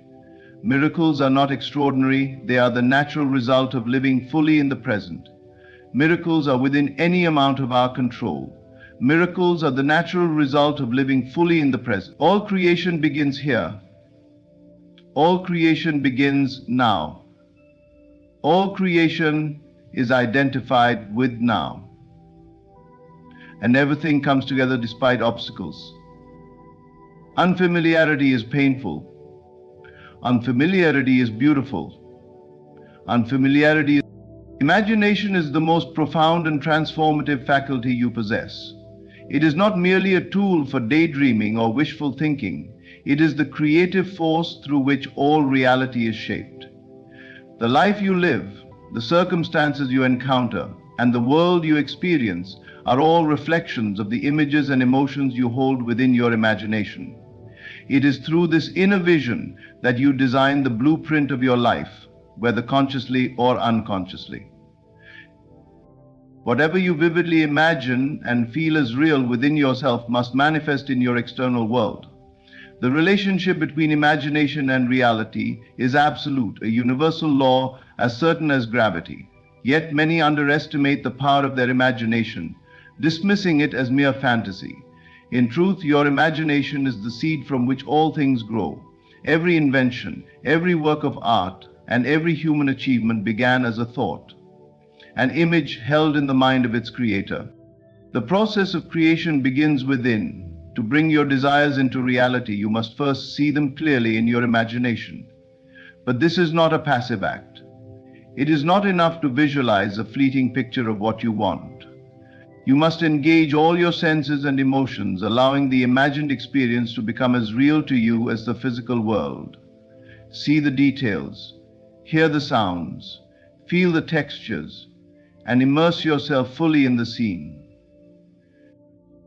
A: Miracles are not extraordinary, they are the natural result of living fully in the present. Miracles are within any amount of our control. Miracles are the natural result of living fully in the present. All creation begins here. All creation begins now. All creation is identified with now. And everything comes together despite obstacles. Unfamiliarity is painful. Unfamiliarity is beautiful. Unfamiliarity is... Imagination is the most profound and transformative faculty you possess. It is not merely a tool for daydreaming or wishful thinking. It is the creative force through which all reality is shaped. The life you live, the circumstances you encounter, and the world you experience are all reflections of the images and emotions you hold within your imagination. It is through this inner vision that you design the blueprint of your life, whether consciously or unconsciously. Whatever you vividly imagine and feel as real within yourself must manifest in your external world. The relationship between imagination and reality is absolute, a universal law as certain as gravity. Yet many underestimate the power of their imagination, dismissing it as mere fantasy. In truth, your imagination is the seed from which all things grow. Every invention, every work of art, and every human achievement began as a thought, an image held in the mind of its creator. The process of creation begins within. To bring your desires into reality, you must first see them clearly in your imagination. But this is not a passive act. It is not enough to visualize a fleeting picture of what you want. You must engage all your senses and emotions, allowing the imagined experience to become as real to you as the physical world. See the details, hear the sounds, feel the textures, and immerse yourself fully in the scene.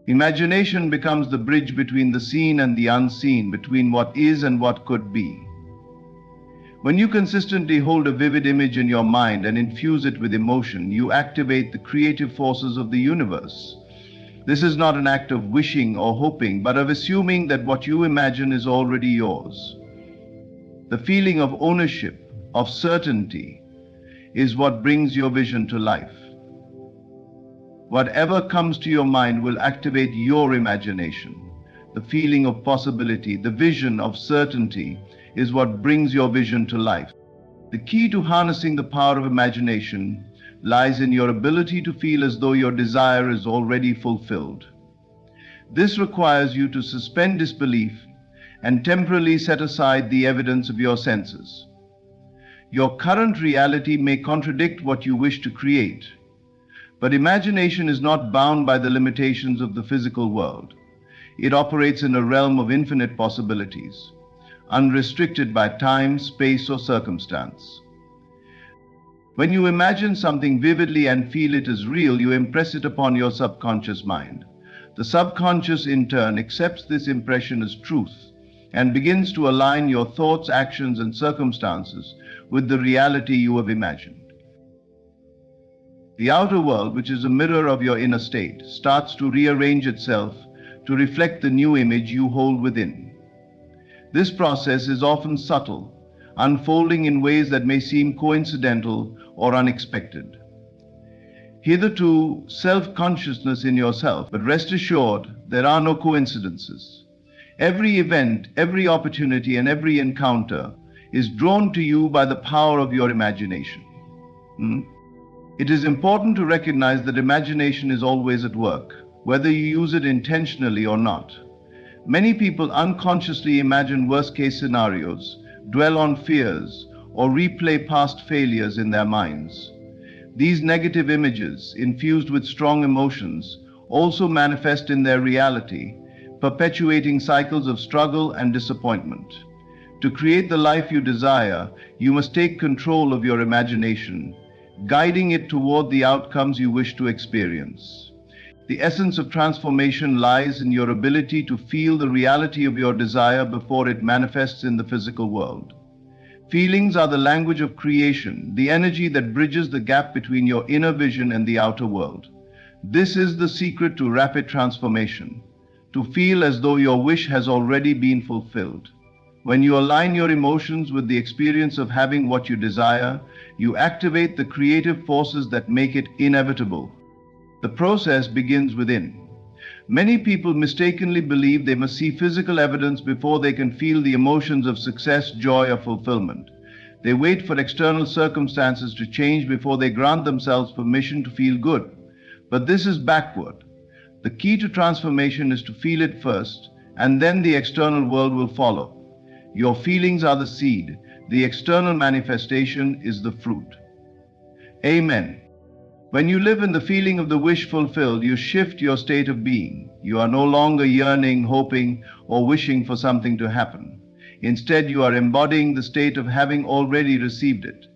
A: Imagination becomes the bridge between the seen and the unseen, between what is and what could be. When you consistently hold a vivid image in your mind and infuse it with emotion, you activate the creative forces of the universe. This is not an act of wishing or hoping, but of assuming that what you imagine is already yours. The feeling of ownership, of certainty, is what brings your vision to life. Whatever comes to your mind will activate your imagination. The feeling of possibility, the vision of certainty, is what brings your vision to life. The key to harnessing the power of imagination lies in your ability to feel as though your desire is already fulfilled. This requires you to suspend disbelief and temporarily set aside the evidence of your senses. Your current reality may contradict what you wish to create, but imagination is not bound by the limitations of the physical world. It operates in a realm of infinite possibilities, unrestricted by time, space, or circumstance. When you imagine something vividly and feel it as real, you impress it upon your subconscious mind. The subconscious, in turn, accepts this impression as truth and begins to align your thoughts, actions, and circumstances with the reality you have imagined. The outer world, which is a mirror of your inner state, starts to rearrange itself to reflect the new image you hold within. This process is often subtle, unfolding in ways that may seem coincidental or unexpected. Hitherto, self-consciousness in yourself, but rest assured, there are no coincidences. Every event, every opportunity, and every encounter is drawn to you by the power of your imagination. It is important to recognize that imagination is always at work, whether you use it intentionally or not. Many people unconsciously imagine worst-case scenarios, dwell on fears, or replay past failures in their minds. These negative images, infused with strong emotions, also manifest in their reality, perpetuating cycles of struggle and disappointment. To create the life you desire, you must take control of your imagination, guiding it toward the outcomes you wish to experience. The essence of transformation lies in your ability to feel the reality of your desire before it manifests in the physical world. Feelings are the language of creation, the energy that bridges the gap between your inner vision and the outer world. This is the secret to rapid transformation, to feel as though your wish has already been fulfilled. When you align your emotions with the experience of having what you desire, you activate the creative forces that make it inevitable. The process begins within. Many people mistakenly believe they must see physical evidence before they can feel the emotions of success, joy, or fulfillment. They wait for external circumstances to change before they grant themselves permission to feel good. But this is backward. The key to transformation is to feel it first, and then the external world will follow. Your feelings are the seed. The external manifestation is the fruit. Amen. When you live in the feeling of the wish fulfilled, you shift your state of being. You are no longer yearning, hoping, or wishing for something to happen. Instead, you are embodying the state of having already received it.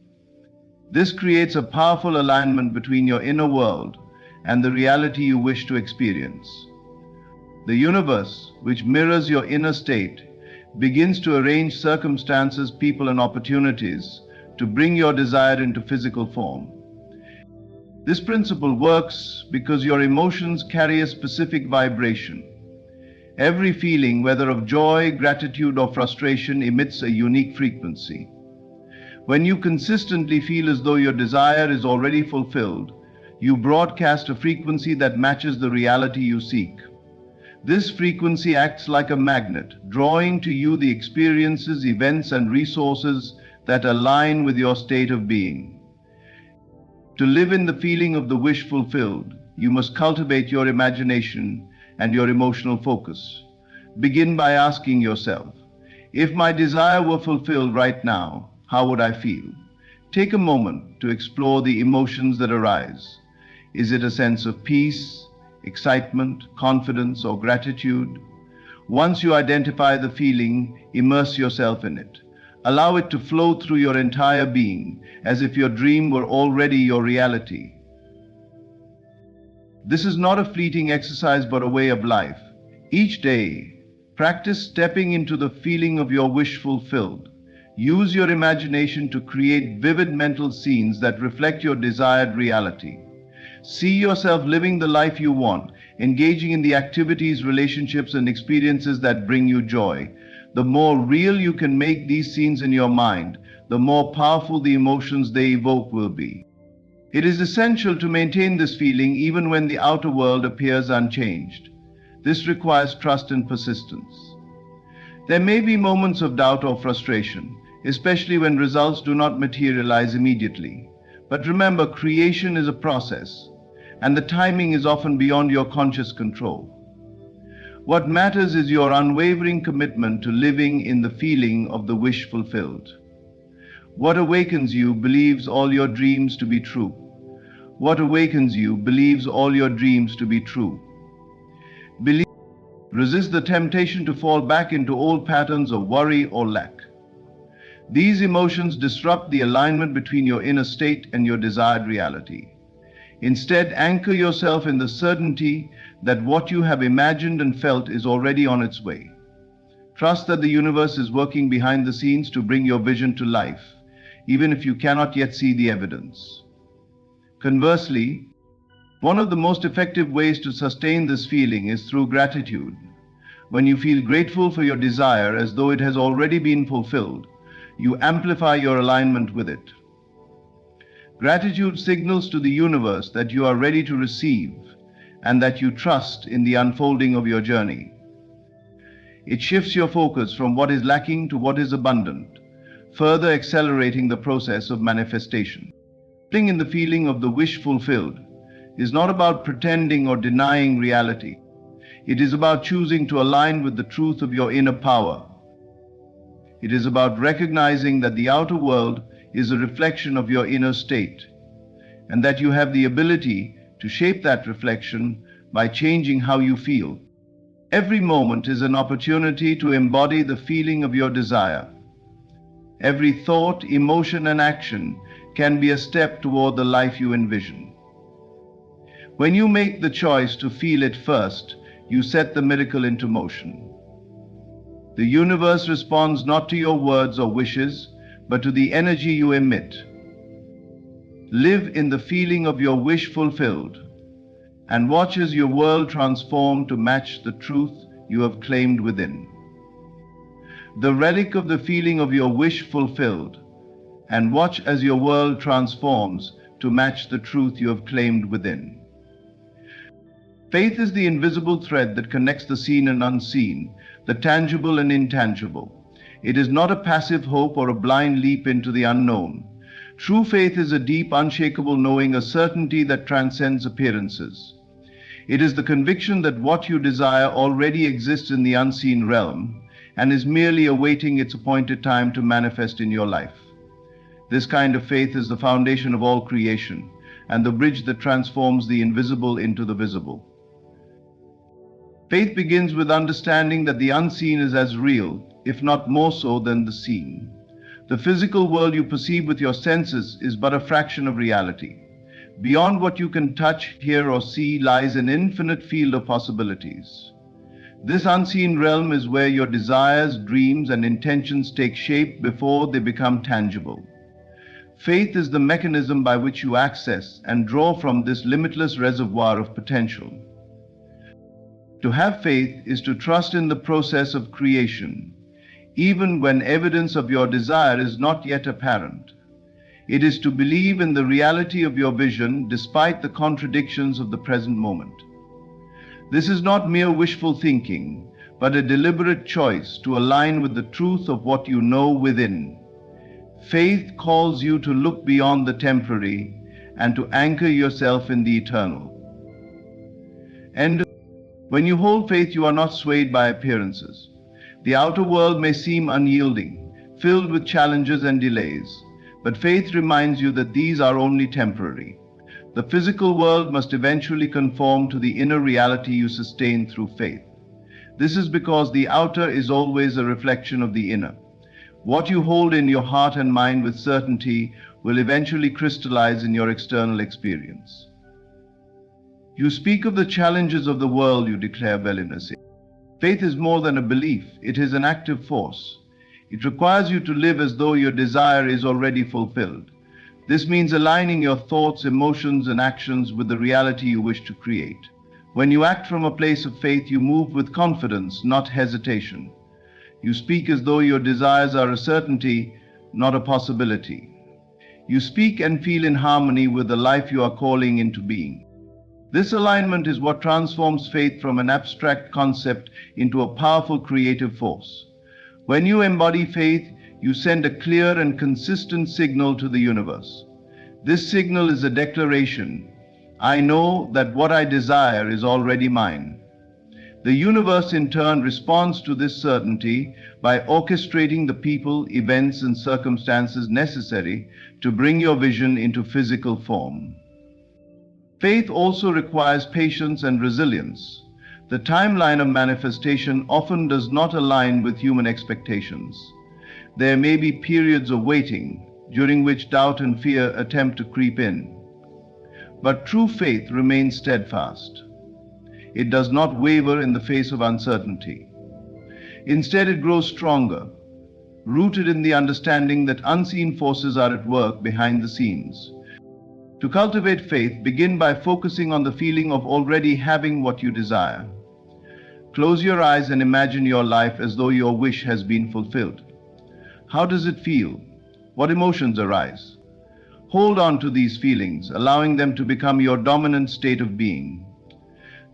A: This creates a powerful alignment between your inner world and the reality you wish to experience. The universe, which mirrors your inner state, begins to arrange circumstances, people, and opportunities to bring your desire into physical form. This principle works because your emotions carry a specific vibration. Every feeling, whether of joy, gratitude, or frustration, emits a unique frequency. When you consistently feel as though your desire is already fulfilled, you broadcast a frequency that matches the reality you seek. This frequency acts like a magnet, drawing to you the experiences, events, and resources that align with your state of being. To live in the feeling of the wish fulfilled, you must cultivate your imagination and your emotional focus. Begin by asking yourself, if my desire were fulfilled right now, how would I feel? Take a moment to explore the emotions that arise. Is it a sense of peace, excitement, confidence, or gratitude? Once you identify the feeling, immerse yourself in it. Allow it to flow through your entire being, as if your dream were already your reality. This is not a fleeting exercise, but a way of life. Each day, practice stepping into the feeling of your wish fulfilled. Use your imagination to create vivid mental scenes that reflect your desired reality. See yourself living the life you want, engaging in the activities, relationships, and experiences that bring you joy. The more real you can make these scenes in your mind, the more powerful the emotions they evoke will be. It is essential to maintain this feeling even when the outer world appears unchanged. This requires trust and persistence. There may be moments of doubt or frustration, especially when results do not materialize immediately. But remember, creation is a process, and the timing is often beyond your conscious control. What matters is your unwavering commitment to living in the feeling of the wish fulfilled. What awakens you believes all your dreams to be true. What awakens you believes all your dreams to be true. Believe. Resist the temptation to fall back into old patterns of worry or lack. These emotions disrupt the alignment between your inner state and your desired reality. Instead, anchor yourself in the certainty that what you have imagined and felt is already on its way. Trust that the universe is working behind the scenes to bring your vision to life, even if you cannot yet see the evidence. Conversely, one of the most effective ways to sustain this feeling is through gratitude. When you feel grateful for your desire as though it has already been fulfilled, you amplify your alignment with it. Gratitude signals to the universe that you are ready to receive and that you trust in the unfolding of your journey. It shifts your focus from what is lacking to what is abundant, further accelerating the process of manifestation. Living in the feeling of the wish fulfilled is not about pretending or denying reality. It is about choosing to align with the truth of your inner power. It is about recognizing that the outer world is a reflection of your inner state, and that you have the ability to shape that reflection by changing how you feel. Every moment is an opportunity to embody the feeling of your desire. Every thought, emotion, and action can be a step toward the life you envision. When you make the choice to feel it first, you set the miracle into motion. The universe responds not to your words or wishes, but to the energy you emit. Live in the feeling of your wish fulfilled, and watch as your world transforms to match the truth you have claimed within. The relic of the feeling of your wish fulfilled, and watch as your world transforms to match the truth you have claimed within. Faith is the invisible thread that connects the seen and unseen, the tangible and intangible. It is not a passive hope or a blind leap into the unknown. True faith is a deep, unshakable knowing, a certainty that transcends appearances. It is the conviction that what you desire already exists in the unseen realm and is merely awaiting its appointed time to manifest in your life. This kind of faith is the foundation of all creation and the bridge that transforms the invisible into the visible. Faith begins with understanding that the unseen is as real, if not more so, than the seen. The physical world you perceive with your senses is but a fraction of reality. Beyond what you can touch, hear, or see lies an infinite field of possibilities. This unseen realm is where your desires, dreams, and intentions take shape before they become tangible. Faith is the mechanism by which you access and draw from this limitless reservoir of potential. To have faith is to trust in the process of creation, even when evidence of your desire is not yet apparent. It is to believe in the reality of your vision despite the contradictions of the present moment. This is not mere wishful thinking, but a deliberate choice to align with the truth of what you know within. Faith calls you to look beyond the temporary and to anchor yourself in the eternal. And when you hold faith, you are not swayed by appearances. The outer world may seem unyielding, filled with challenges and delays, but faith reminds you that these are only temporary. The physical world must eventually conform to the inner reality you sustain through faith. This is because the outer is always a reflection of the inner. What you hold in your heart and mind with certainty will eventually crystallize in your external experience. You speak of the challenges of the world, you declare valiantly. Faith is more than a belief, it is an active force. It requires you to live as though your desire is already fulfilled. This means aligning your thoughts, emotions, and actions with the reality you wish to create. When you act from a place of faith, you move with confidence, not hesitation. You speak as though your desires are a certainty, not a possibility. You speak and feel in harmony with the life you are calling into being. This alignment is what transforms faith from an abstract concept into a powerful creative force. When you embody faith, you send a clear and consistent signal to the universe. This signal is a declaration. I know that what I desire is already mine. The universe in turn responds to this certainty by orchestrating the people, events, and circumstances necessary to bring your vision into physical form. Faith also requires patience and resilience. The timeline of manifestation often does not align with human expectations. There may be periods of waiting, during which doubt and fear attempt to creep in. But true faith remains steadfast. It does not waver in the face of uncertainty. Instead, it grows stronger, rooted in the understanding that unseen forces are at work behind the scenes. To cultivate faith, begin by focusing on the feeling of already having what you desire. Close your eyes and imagine your life as though your wish has been fulfilled. How does it feel? What emotions arise? Hold on to these feelings, allowing them to become your dominant state of being.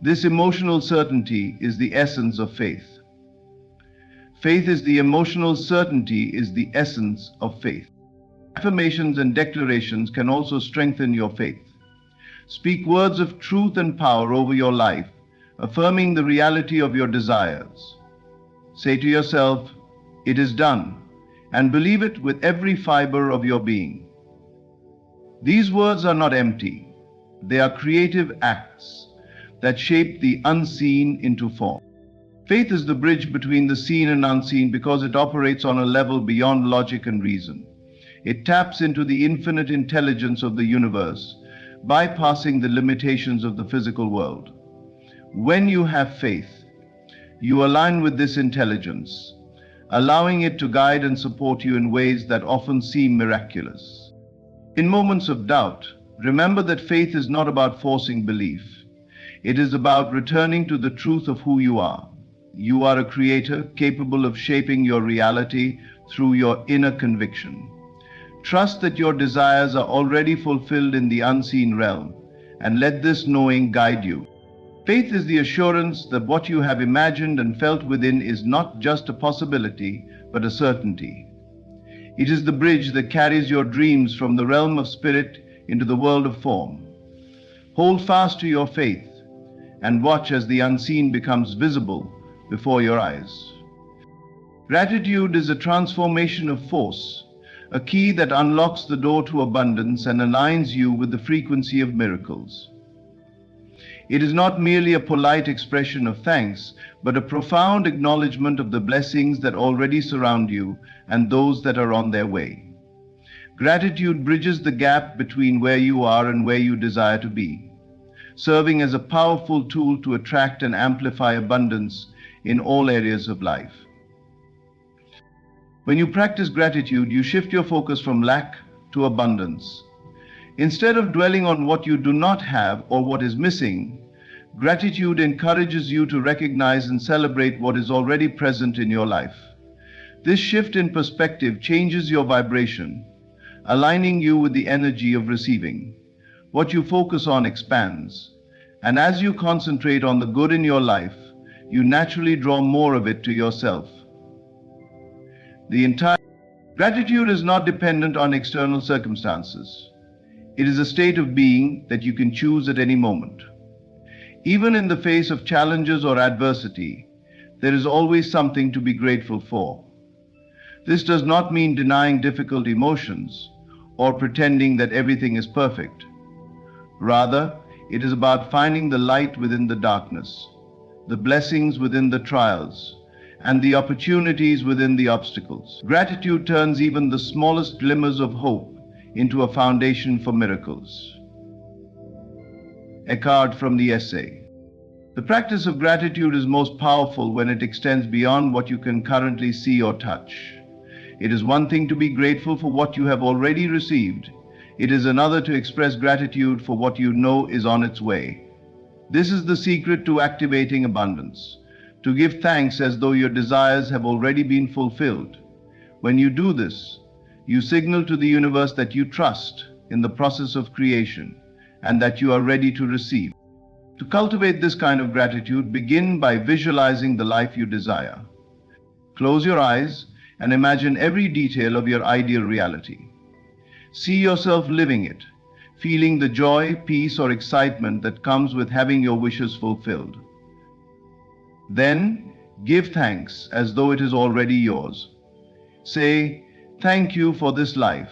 A: This emotional certainty is the essence of faith. Faith is the emotional certainty, is the essence of faith. Affirmations and declarations can also strengthen your faith. Speak words of truth and power over your life, affirming the reality of your desires. Say to yourself, "It is done," and believe it with every fiber of your being. These words are not empty. They are creative acts that shape the unseen into form. Faith is the bridge between the seen and unseen because it operates on a level beyond logic and reason. It taps into the infinite intelligence of the universe, bypassing the limitations of the physical world. When you have faith, you align with this intelligence, allowing it to guide and support you in ways that often seem miraculous. In moments of doubt, remember that faith is not about forcing belief. It is about returning to the truth of who you are. You are a creator capable of shaping your reality through your inner conviction. Trust that your desires are already fulfilled in the unseen realm, and let this knowing guide you. Faith is the assurance that what you have imagined and felt within is not just a possibility, but a certainty. It is the bridge that carries your dreams from the realm of spirit into the world of form. Hold fast to your faith and watch as the unseen becomes visible before your eyes. Gratitude is a transformation of force, a key that unlocks the door to abundance and aligns you with the frequency of miracles. It is not merely a polite expression of thanks, but a profound acknowledgement of the blessings that already surround you and those that are on their way. Gratitude bridges the gap between where you are and where you desire to be, serving as a powerful tool to attract and amplify abundance in all areas of life. When you practice gratitude, you shift your focus from lack to abundance. Instead of dwelling on what you do not have or what is missing, gratitude encourages you to recognize and celebrate what is already present in your life. This shift in perspective changes your vibration, aligning you with the energy of receiving. What you focus on expands, and as you concentrate on the good in your life, you naturally draw more of it to yourself. Gratitude is not dependent on external circumstances. It is a state of being that you can choose at any moment. Even in the face of challenges or adversity, there is always something to be grateful for. This does not mean denying difficult emotions or pretending that everything is perfect. Rather, it is about finding the light within the darkness, the blessings within the trials, and the opportunities within the obstacles. Gratitude turns even the smallest glimmers of hope into a foundation for miracles. A card from the essay. The practice of gratitude is most powerful when it extends beyond what you can currently see or touch. It is one thing to be grateful for what you have already received. It is another to express gratitude for what you know is on its way. This is the secret to activating abundance, to give thanks as though your desires have already been fulfilled. When you do this, you signal to the universe that you trust in the process of creation and that you are ready to receive. To cultivate this kind of gratitude, begin by visualizing the life you desire. Close your eyes and imagine every detail of your ideal reality. See yourself living it, feeling the joy, peace, or excitement that comes with having your wishes fulfilled. Then, give thanks as though it is already yours. Say, "Thank you for this life.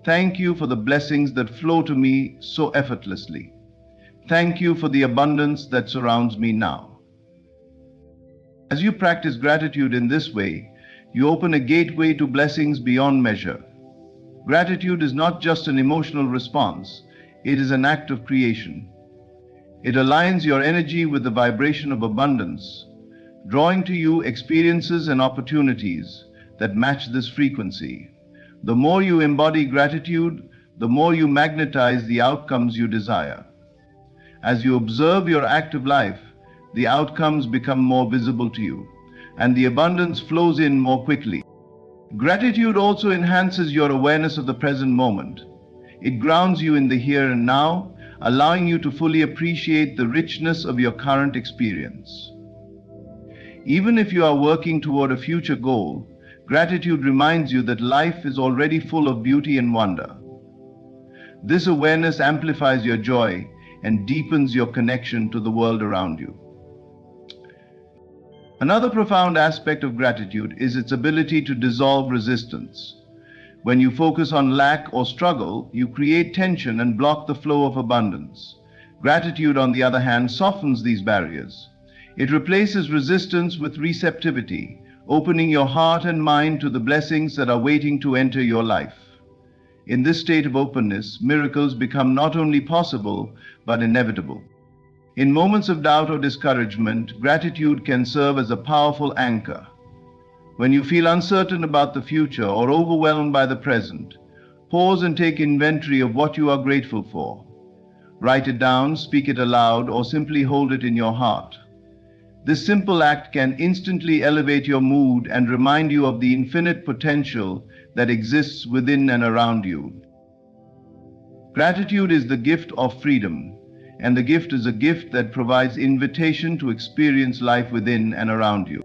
A: Thank you for the blessings that flow to me so effortlessly. Thank you for the abundance that surrounds me now." As you practice gratitude in this way, you open a gateway to blessings beyond measure. Gratitude is not just an emotional response, it is an act of creation. It aligns your energy with the vibration of abundance, drawing to you experiences and opportunities that match this frequency. The more you embody gratitude, the more you magnetize the outcomes you desire. As you observe your active life, the outcomes become more visible to you, and the abundance flows in more quickly. Gratitude also enhances your awareness of the present moment. It grounds you in the here and now, allowing you to fully appreciate the richness of your current experience. Even if you are working toward a future goal, gratitude reminds you that life is already full of beauty and wonder. This awareness amplifies your joy and deepens your connection to the world around you. Another profound aspect of gratitude is its ability to dissolve resistance. When you focus on lack or struggle, you create tension and block the flow of abundance. Gratitude, on the other hand, softens these barriers. It replaces resistance with receptivity, opening your heart and mind to the blessings that are waiting to enter your life. In this state of openness, miracles become not only possible, but inevitable. In moments of doubt or discouragement, gratitude can serve as a powerful anchor. When you feel uncertain about the future or overwhelmed by the present, pause and take inventory of what you are grateful for. Write it down, speak it aloud, or simply hold it in your heart. This simple act can instantly elevate your mood and remind you of the infinite potential that exists within and around you. Gratitude is the gift of freedom, and the gift is a gift that provides invitation to experience life within and around you.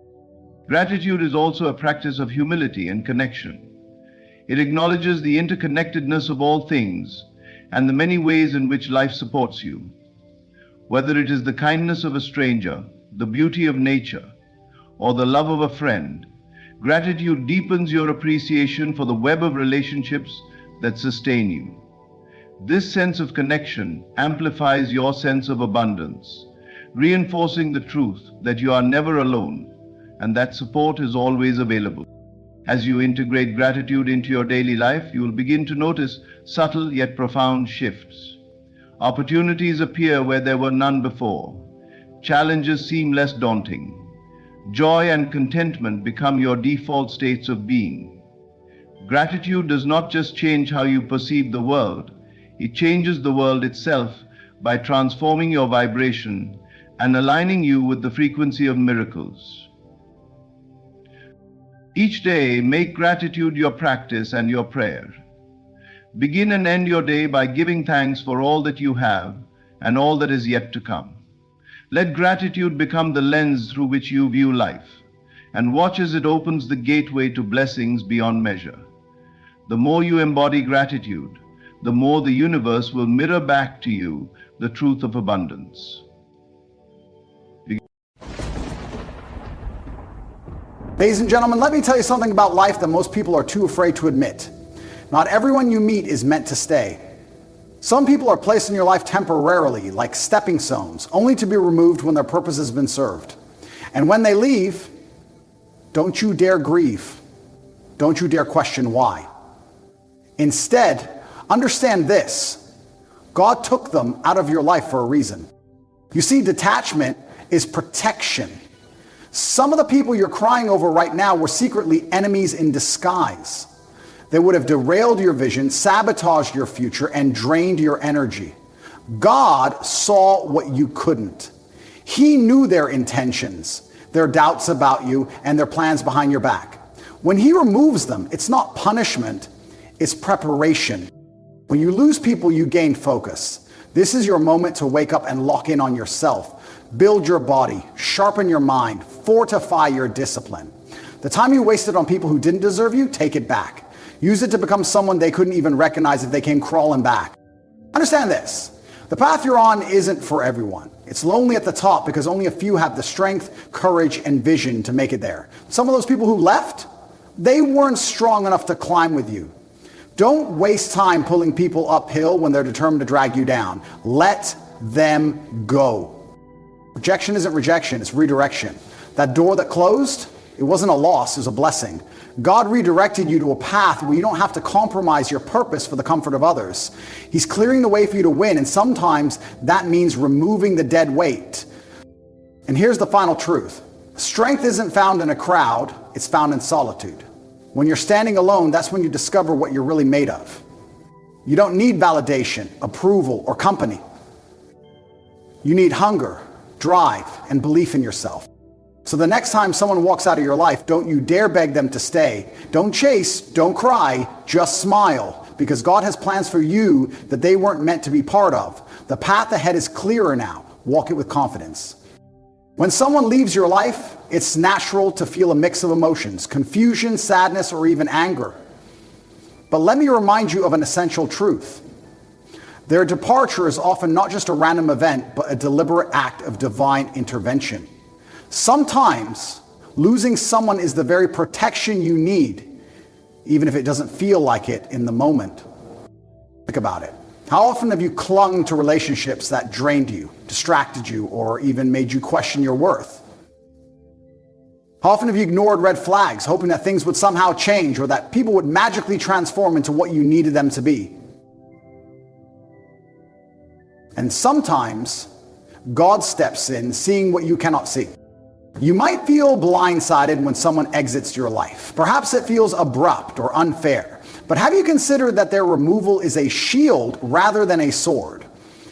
A: Gratitude is also a practice of humility and connection. It acknowledges the interconnectedness of all things and the many ways in which life supports you. Whether it is the kindness of a stranger, the beauty of nature, or the love of a friend, gratitude deepens your appreciation for the web of relationships that sustain you. This sense of connection amplifies your sense of abundance, reinforcing the truth that you are never alone and that support is always available. As you integrate gratitude into your daily life, you will begin to notice subtle yet profound shifts. Opportunities appear where there were none before. Challenges seem less daunting. Joy and contentment become your default states of being. Gratitude does not just change how you perceive the world, it changes the world itself by transforming your vibration and aligning you with the frequency of miracles. Each day, make gratitude your practice and your prayer. Begin and end your day by giving thanks for all that you have and all that is yet to come. Let gratitude become the lens through which you view life, and watch as it opens the gateway to blessings beyond measure. The more you embody gratitude, the more the universe will mirror back to you the truth of abundance.
B: Ladies and gentlemen, let me tell you something about life that most people are too afraid to admit. Not everyone you meet is meant to stay. Some people are placed in your life temporarily, like stepping stones, only to be removed when their purpose has been served. And when they leave, don't you dare grieve. Don't you dare question why. Instead, understand this: God took them out of your life for a reason. You see, detachment is protection. Some of the people you're crying over right now were secretly enemies in disguise. They would have derailed your vision, sabotaged your future, and drained your energy. God saw what you couldn't. He knew their intentions, their doubts about you, and their plans behind your back. When He removes them, it's not punishment, it's preparation. When you lose people, you gain focus. This is your moment to wake up and lock in on yourself. Build your body, sharpen your mind, fortify your discipline. The time you wasted on people who didn't deserve you, take it back. Use it to become someone they couldn't even recognize if they came crawling back. Understand this: the path you're on isn't for everyone. It's lonely at the top because only a few have the strength, courage, and vision to make it there. Some of those people who left, they weren't strong enough to climb with you. Don't waste time pulling people uphill when they're determined to drag you down. Let them go. Rejection isn't rejection, it's redirection. That door that closed, it wasn't a loss, it was a blessing. God redirected you to a path where you don't have to compromise your purpose for the comfort of others. He's clearing the way for you to win, and sometimes that means removing the dead weight. And here's the final truth: strength isn't found in a crowd, it's found in solitude. When you're standing alone, that's when you discover what you're really made of. You don't need validation, approval, or company. You need hunger, drive, and belief in yourself. So the next time someone walks out of your life, don't you dare beg them to stay. Don't chase, don't cry, just smile, because God has plans for you that they weren't meant to be part of. The path ahead is clearer now. Walk it with confidence. When someone leaves your life, it's natural to feel a mix of emotions: confusion, sadness, or even anger. But let me remind you of an essential truth. Their departure is often not just a random event, but a deliberate act of divine intervention. Sometimes losing someone is the very protection you need, even if it doesn't feel like it in the moment. Think about it. How often have you clung to relationships that drained you, distracted you, or even made you question your worth? How often have you ignored red flags, hoping that things would somehow change or that people would magically transform into what you needed them to be? And sometimes God steps in, seeing what you cannot see. You might feel blindsided when someone exits your life. Perhaps it feels abrupt or unfair. But have you considered that their removal is a shield rather than a sword?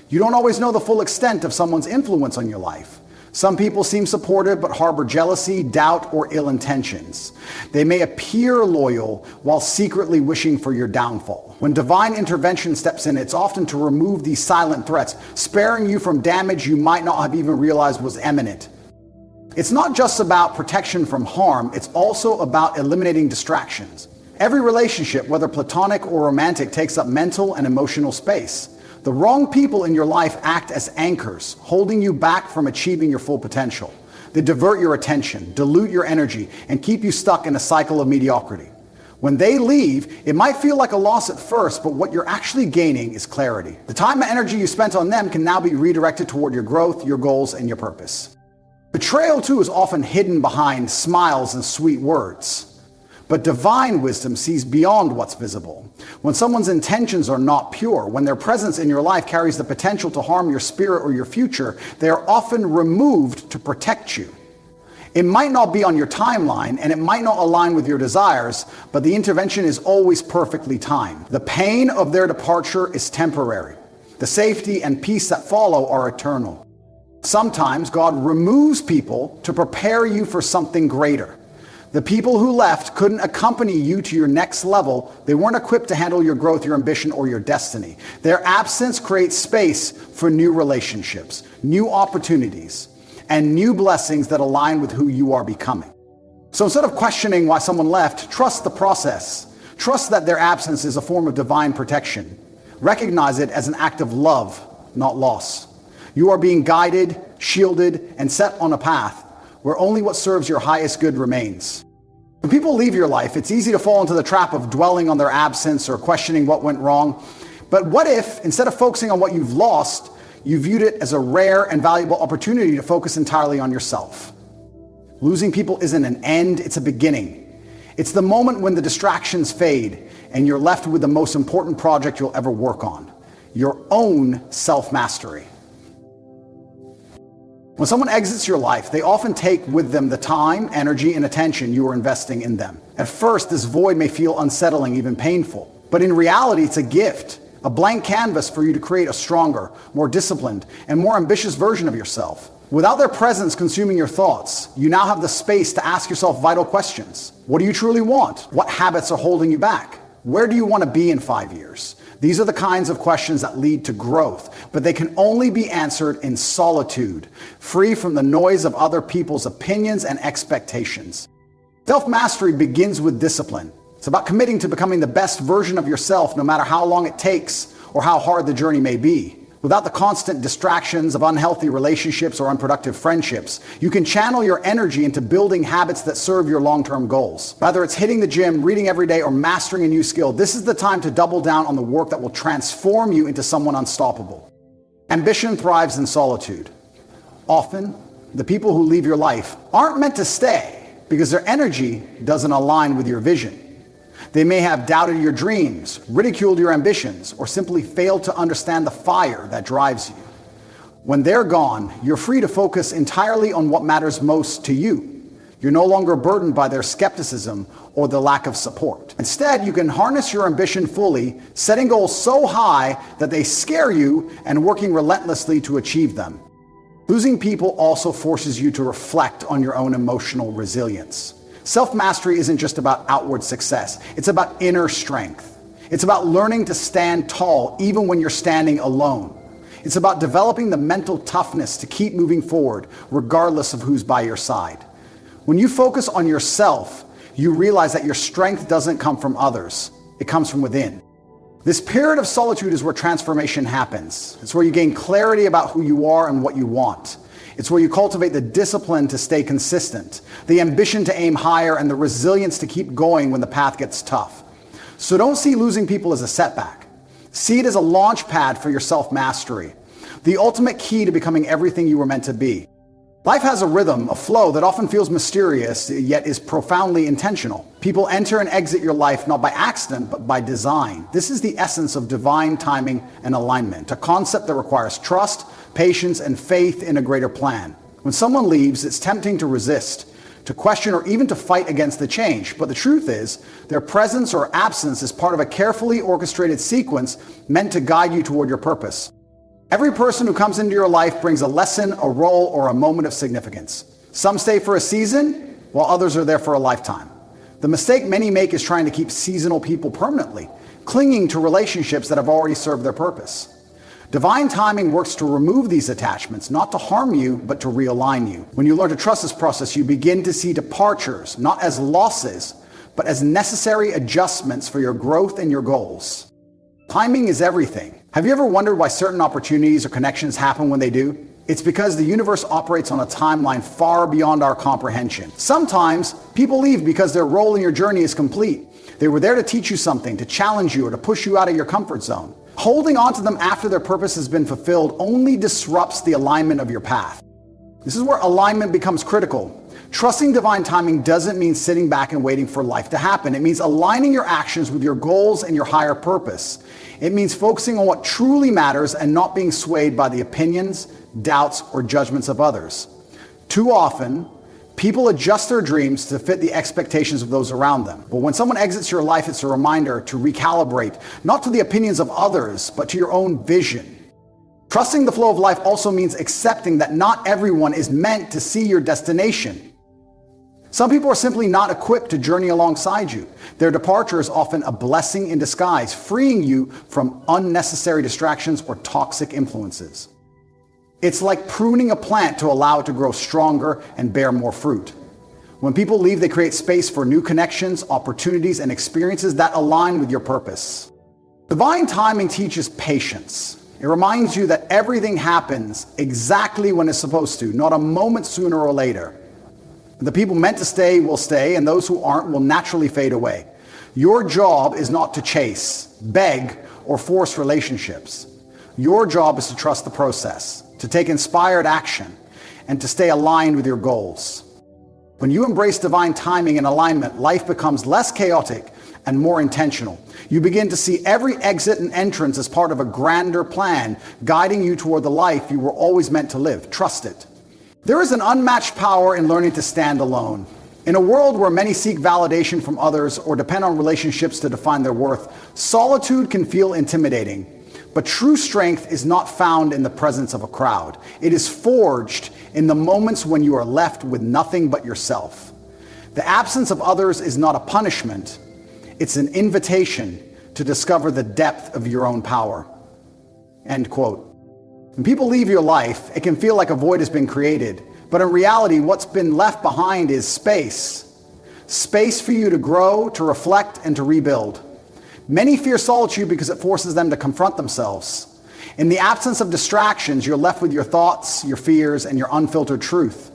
B: You don't always know the full extent of someone's influence on your life. Some people seem supportive but harbor jealousy, doubt, or ill intentions. They may appear loyal while secretly wishing for your downfall. When divine intervention steps in, it's often to remove these silent threats, sparing you from damage you might not have even realized was imminent. It's not just about protection from harm, it's also about eliminating distractions. Every relationship, whether platonic or romantic, takes up mental and emotional space. The wrong people in your life act as anchors, holding you back from achieving your full potential. They divert your attention, dilute your energy, and keep you stuck in a cycle of mediocrity. When they leave, it might feel like a loss at first, but what you're actually gaining is clarity. The time and energy you spent on them can now be redirected toward your growth, your goals, and your purpose. Betrayal, too, is often hidden behind smiles and sweet words. But divine wisdom sees beyond what's visible. When someone's intentions are not pure, when their presence in your life carries the potential to harm your spirit or your future, they are often removed to protect you. It might not be on your timeline, and it might not align with your desires, but the intervention is always perfectly timed. The pain of their departure is temporary. The safety and peace that follow are eternal. Sometimes God removes people to prepare you for something greater. The people who left couldn't accompany you to your next level. They weren't equipped to handle your growth, your ambition, or your destiny. Their absence creates space for new relationships, new opportunities, and new blessings that align with who you are becoming. So instead of questioning why someone left, trust the process. Trust that their absence is a form of divine protection. Recognize it as an act of love, not loss. You are being guided, shielded, and set on a path where only what serves your highest good remains. When people leave your life, it's easy to fall into the trap of dwelling on their absence or questioning what went wrong. But what if, instead of focusing on what you've lost, you viewed it as a rare and valuable opportunity to focus entirely on yourself? Losing people isn't an end, it's a beginning. It's the moment when the distractions fade and you're left with the most important project you'll ever work on, your own self-mastery. When someone exits your life, they often take with them the time, energy, and attention you were investing in them. At first, this void may feel unsettling, even painful. But in reality, it's a gift, a blank canvas for you to create a stronger, more disciplined, and more ambitious version of yourself. Without their presence consuming your thoughts, you now have the space to ask yourself vital questions. What do you truly want? What habits are holding you back? Where do you want to be in 5 years? These are the kinds of questions that lead to growth, but they can only be answered in solitude, free from the noise of other people's opinions and expectations. Self-mastery begins with discipline. It's about committing to becoming the best version of yourself, no matter how long it takes or how hard the journey may be. Without the constant distractions of unhealthy relationships or unproductive friendships, you can channel your energy into building habits that serve your long-term goals. Whether it's hitting the gym, reading every day, or mastering a new skill, this is the time to double down on the work that will transform you into someone unstoppable. Ambition thrives in solitude. Often, the people who leave your life aren't meant to stay because their energy doesn't align with your vision. They may have doubted your dreams, ridiculed your ambitions, or simply failed to understand the fire that drives you. When they're gone, you're free to focus entirely on what matters most to you. You're no longer burdened by their skepticism or the lack of support. Instead, you can harness your ambition fully, setting goals so high that they scare you and working relentlessly to achieve them. Losing people also forces you to reflect on your own emotional resilience. Self-mastery isn't just about outward success. It's about inner strength. It's about learning to stand tall even when you're standing alone. It's about developing the mental toughness to keep moving forward regardless of who's by your side. When you focus on yourself, you realize that your strength doesn't come from others. It comes from within. This period of solitude is where transformation happens. It's where you gain clarity about who you are and what you want. It's where you cultivate the discipline to stay consistent, the ambition to aim higher, and the resilience to keep going when the path gets tough. So don't see losing people as a setback. See it as a launch pad for your self-mastery, the ultimate key to becoming everything you were meant to be. Life has a rhythm, a flow that often feels mysterious, yet is profoundly intentional. People enter and exit your life not by accident, but by design. This is the essence of divine timing and alignment, a concept that requires trust, patience, and faith in a greater plan. When someone leaves, it's tempting to resist, to question, or even to fight against the change. But the truth is, their presence or absence is part of a carefully orchestrated sequence meant to guide you toward your purpose. Every person who comes into your life brings a lesson, a role, or a moment of significance. Some stay for a season, while others are there for a lifetime. The mistake many make is trying to keep seasonal people permanently, clinging to relationships that have already served their purpose. Divine timing works to remove these attachments, not to harm you, but to realign you. When you learn to trust this process, you begin to see departures, not as losses, but as necessary adjustments for your growth and your goals. Timing is everything. Have you ever wondered why certain opportunities or connections happen when they do? It's because the universe operates on a timeline far beyond our comprehension. Sometimes people leave because their role in your journey is complete. They were there to teach you something, to challenge you, or to push you out of your comfort zone. Holding on to them after their purpose has been fulfilled only disrupts the alignment of your path. This is where alignment becomes critical. Trusting divine timing doesn't mean sitting back and waiting for life to happen. It means aligning your actions with your goals and your higher purpose. It means focusing on what truly matters and not being swayed by the opinions, doubts, or judgments of others. Too often, people adjust their dreams to fit the expectations of those around them. But when someone exits your life, it's a reminder to recalibrate, not to the opinions of others, but to your own vision. Trusting the flow of life also means accepting that not everyone is meant to see your destination. Some people are simply not equipped to journey alongside you. Their departure is often a blessing in disguise, freeing you from unnecessary distractions or toxic influences. It's like pruning a plant to allow it to grow stronger and bear more fruit. When people leave, they create space for new connections, opportunities, and experiences that align with your purpose. Divine timing teaches patience. It reminds you that everything happens exactly when it's supposed to, not a moment sooner or later. The people meant to stay will stay, and those who aren't will naturally fade away. Your job is not to chase, beg, or force relationships. Your job is to trust the process, to take inspired action, and to stay aligned with your goals. When you embrace divine timing and alignment, life becomes less chaotic and more intentional. You begin to see every exit and entrance as part of a grander plan, guiding you toward the life you were always meant to live. Trust it. There is an unmatched power in learning to stand alone. In a world where many seek validation from others or depend on relationships to define their worth, solitude can feel intimidating. But true strength is not found in the presence of a crowd. It is forged in the moments when you are left with nothing but yourself. The absence of others is not a punishment. It's an invitation to discover the depth of your own power. End quote. When people leave your life, it can feel like a void has been created. But in reality, what's been left behind is space. Space for you to grow, to reflect, and to rebuild. Many fear solitude because it forces them to confront themselves. In the absence of distractions, you're left with your thoughts, your fears, and your unfiltered truth.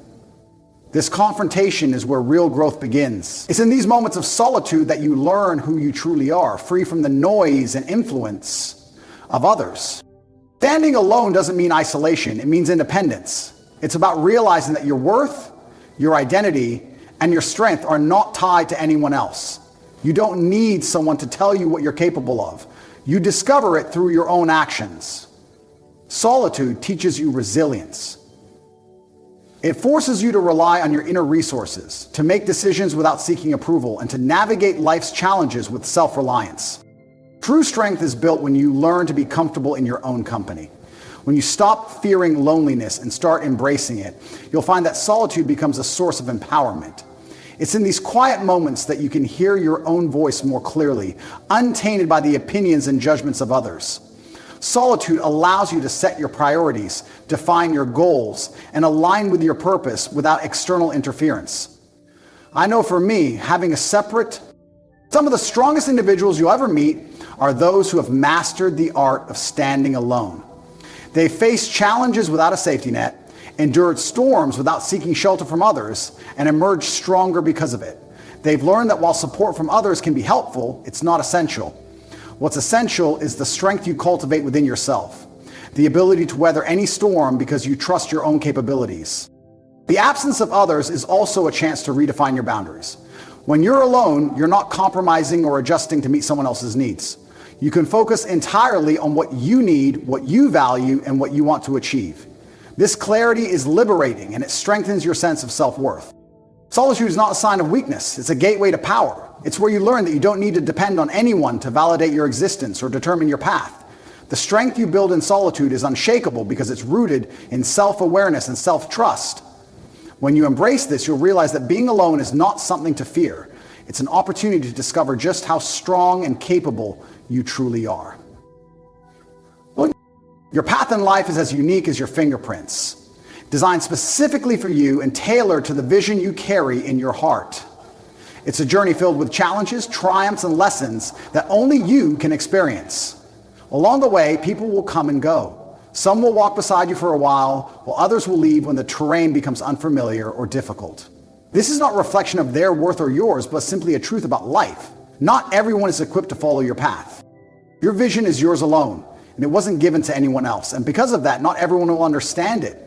B: This confrontation is where real growth begins. It's in these moments of solitude that you learn who you truly are, free from the noise and influence of others. Standing alone doesn't mean isolation, it means independence. It's about realizing that your worth, your identity, and your strength are not tied to anyone else. You don't need someone to tell you what you're capable of. You discover it through your own actions. Solitude teaches you resilience. It forces you to rely on your inner resources, to make decisions without seeking approval, and to navigate life's challenges with self-reliance. True strength is built when you learn to be comfortable in your own company. When you stop fearing loneliness and start embracing it, you'll find that solitude becomes a source of empowerment. It's in these quiet moments that you can hear your own voice more clearly, untainted by the opinions and judgments of others. Solitude allows you to set your priorities, define your goals, and align with your purpose without external interference. I know for me, having a separate, some of the strongest individuals you'll ever meet are those who have mastered the art of standing alone. They faced challenges without a safety net, endured storms without seeking shelter from others, and emerged stronger because of it. They've learned that while support from others can be helpful, it's not essential. What's essential is the strength you cultivate within yourself, the ability to weather any storm because you trust your own capabilities. The absence of others is also a chance to redefine your boundaries. When you're alone, you're not compromising or adjusting to meet someone else's needs. You can focus entirely on what you need, what you value, and what you want to achieve. This clarity is liberating and it strengthens your sense of self-worth. Solitude is not a sign of weakness, it's a gateway to power. It's where you learn that you don't need to depend on anyone to validate your existence or determine your path. The strength you build in solitude is unshakable because it's rooted in self-awareness and self-trust. When you embrace this, you'll realize that being alone is not something to fear. It's an opportunity to discover just how strong and capable you truly are. Your path in life is as unique as your fingerprints, designed specifically for you and tailored to the vision you carry in your heart. It's a journey filled with challenges, triumphs, and lessons that only you can experience. Along the way, people will come and go. Some will walk beside you for a while others will leave when the terrain becomes unfamiliar or difficult. This is not a reflection of their worth or yours, but simply a truth about life. Not everyone is equipped to follow your path. Your vision is yours alone, and it wasn't given to anyone else. And because of that, not everyone will understand it.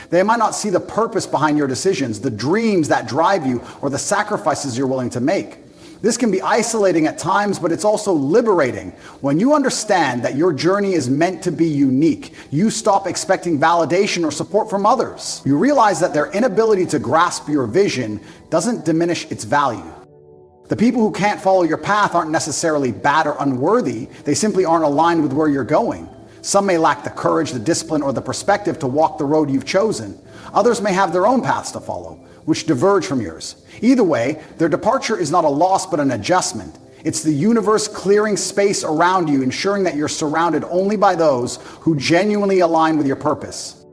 B: They might not see the purpose behind your decisions, the dreams that drive you, or the sacrifices you're willing to make. This can be isolating at times, but it's also liberating. When you understand that your journey is meant to be unique, you stop expecting validation or support from others. You realize that their inability to grasp your vision doesn't diminish its value. The people who can't follow your path aren't necessarily bad or unworthy. They simply aren't aligned with where you're going. Some may lack the courage, the discipline, or the perspective to walk the road you've chosen. Others may have their own paths to follow, which diverge from yours. Either way, their departure is not a loss but an adjustment. It's the universe clearing space around you, ensuring that you're surrounded only by those who genuinely align with your purpose.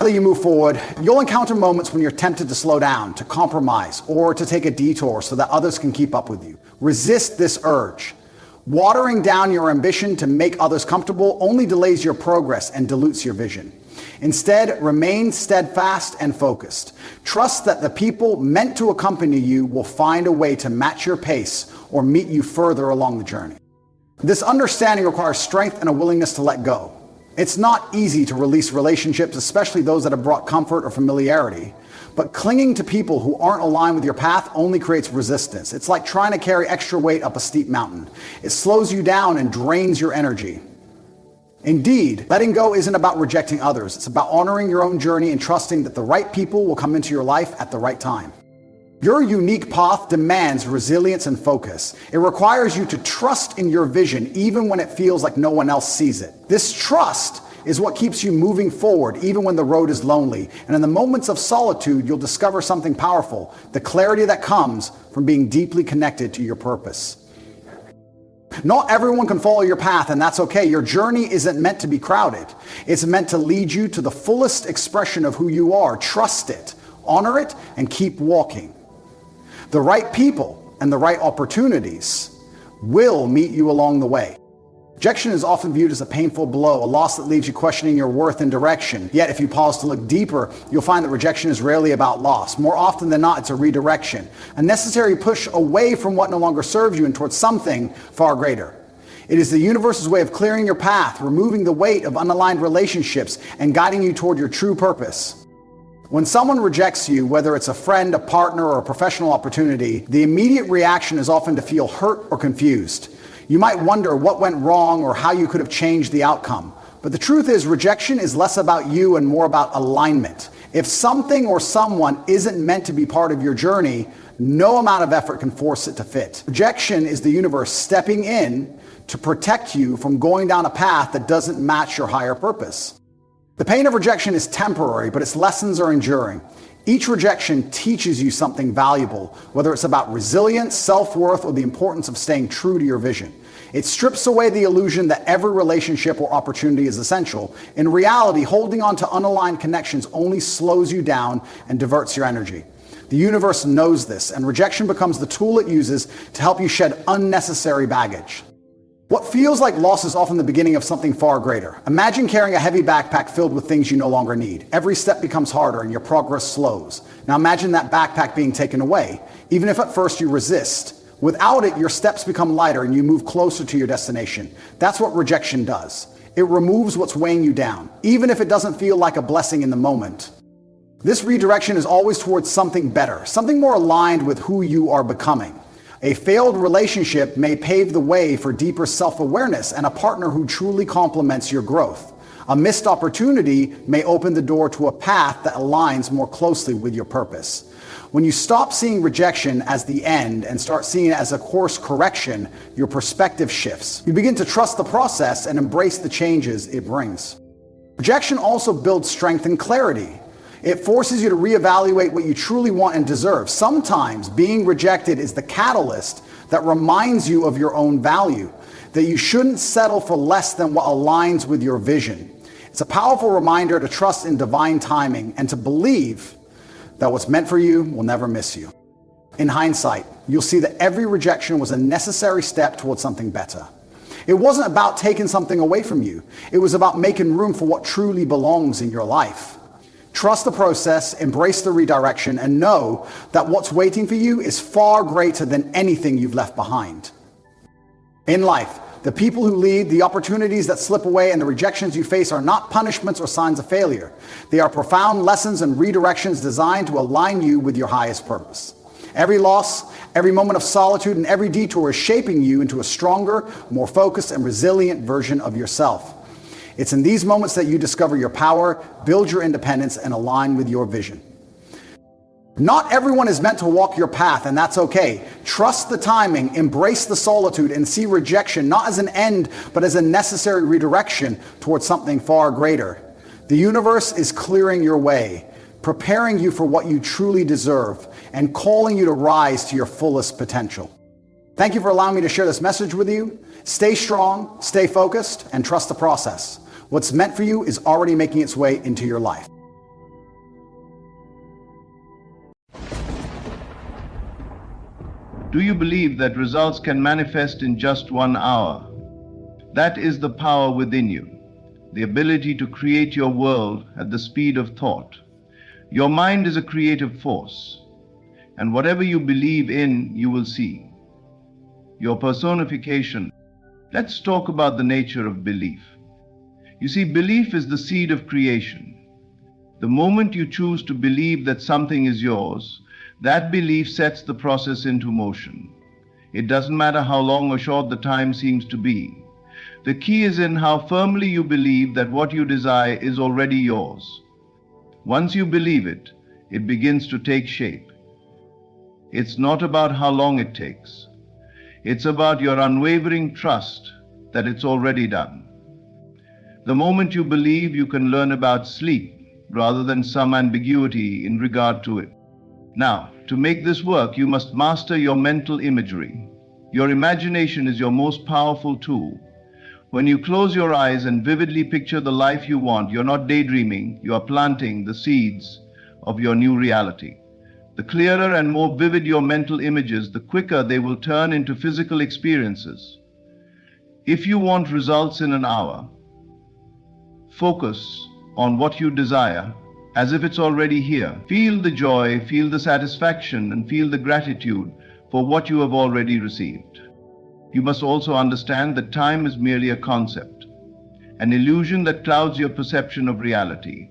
B: As you move forward, you'll encounter moments when you're tempted to slow down, to compromise, or to take a detour so that others can keep up with you. Resist this urge. Watering down your ambition to make others comfortable only delays your progress and dilutes your vision. Instead, remain steadfast and focused. Trust that the people meant to accompany you will find a way to match your pace or meet you further along the journey. This understanding requires strength and a willingness to let go. It's not easy to release relationships, especially those that have brought comfort or familiarity. But clinging to people who aren't aligned with your path only creates resistance. It's like trying to carry extra weight up a steep mountain. It slows you down and drains your energy. Indeed, letting go isn't about rejecting others. It's about honoring your own journey and trusting that the right people will come into your life at the right time. Your unique path demands resilience and focus. It requires you to trust in your vision even when it feels like no one else sees it. This trust is what keeps you moving forward even when the road is lonely. And in the moments of solitude, you'll discover something powerful, the clarity that comes from being deeply connected to your purpose. Not everyone can follow your path, and that's okay. Your journey isn't meant to be crowded. It's meant to lead you to the fullest expression of who you are. Trust it, honor it, and keep walking. The right people and the right opportunities will meet you along the way. Rejection is often viewed as a painful blow, a loss that leaves you questioning your worth and direction. Yet if you pause to look deeper, you'll find that rejection is rarely about loss. More often than not, it's a redirection, a necessary push away from what no longer serves you and towards something far greater. It is the universe's way of clearing your path, removing the weight of unaligned relationships, and guiding you toward your true purpose. When someone rejects you, whether it's a friend, a partner, or a professional opportunity, the immediate reaction is often to feel hurt or confused. You might wonder what went wrong or how you could have changed the outcome. But the truth is, rejection is less about you and more about alignment. If something or someone isn't meant to be part of your journey, no amount of effort can force it to fit. Rejection is the universe stepping in to protect you from going down a path that doesn't match your higher purpose. The pain of rejection is temporary, but its lessons are enduring. Each rejection teaches you something valuable, whether it's about resilience, self-worth, or the importance of staying true to your vision. It strips away the illusion that every relationship or opportunity is essential. In reality, holding on to unaligned connections only slows you down and diverts your energy. The universe knows this, and rejection becomes the tool it uses to help you shed unnecessary baggage. What feels like loss is often the beginning of something far greater. Imagine carrying a heavy backpack filled with things you no longer need. Every step becomes harder and your progress slows. Now imagine that backpack being taken away, even if at first you resist. Without it, your steps become lighter and you move closer to your destination. That's what rejection does. It removes what's weighing you down, even if it doesn't feel like a blessing in the moment. This redirection is always towards something better, something more aligned with who you are becoming. A failed relationship may pave the way for deeper self-awareness and a partner who truly complements your growth. A missed opportunity may open the door to a path that aligns more closely with your purpose. When you stop seeing rejection as the end and start seeing it as a course correction, your perspective shifts. You begin to trust the process and embrace the changes it brings. Rejection also builds strength and clarity. It forces you to reevaluate what you truly want and deserve. Sometimes being rejected is the catalyst that reminds you of your own value, that you shouldn't settle for less than what aligns with your vision. It's a powerful reminder to trust in divine timing and to believe that what's meant for you will never miss you. In hindsight, you'll see that every rejection was a necessary step towards something better. It wasn't about taking something away from you. It was about making room for what truly belongs in your life. Trust the process, embrace the redirection, and know that what's waiting for you is far greater than anything you've left behind. In life, the people who lead, the opportunities that slip away, and the rejections you face are not punishments or signs of failure. They are profound lessons and redirections designed to align you with your highest purpose. Every loss, every moment of solitude, and every detour is shaping you into a stronger, more focused, and resilient version of yourself. It's in these moments that you discover your power, build your independence, and align with your vision. Not everyone is meant to walk your path, and that's okay. Trust the timing, embrace the solitude, and see rejection not as an end, but as a necessary redirection towards something far greater. The universe is clearing your way, preparing you for what you truly deserve, and calling you to rise to your fullest potential. Thank you for allowing me to share this message with you. Stay strong, stay focused, and trust the process. What's meant for you is already making its way into your life.
A: Do you believe that results can manifest in just 1 hour? That is the power within you, the ability to create your world at the speed of thought. Your mind is a creative force, and whatever you believe in, you will see. Your personification. Let's talk about the nature of belief. You see, belief is the seed of creation. The moment you choose to believe that something is yours, that belief sets the process into motion. It doesn't matter how long or short the time seems to be. The key is in how firmly you believe that what you desire is already yours. Once you believe it, it begins to take shape. It's not about how long it takes. It's about your unwavering trust that it's already done. The moment you believe, you can learn about sleep rather than some ambiguity in regard to it. Now, to make this work, you must master your mental imagery. Your imagination is your most powerful tool. When you close your eyes and vividly picture the life you want, you're not daydreaming, you are planting the seeds of your new reality. The clearer and more vivid your mental images, the quicker they will turn into physical experiences. If you want results in an hour, focus on what you desire as if it's already here. Feel the joy, feel the satisfaction, and feel the gratitude for what you have already received. You must also understand that time is merely a concept, an illusion that clouds your perception of reality.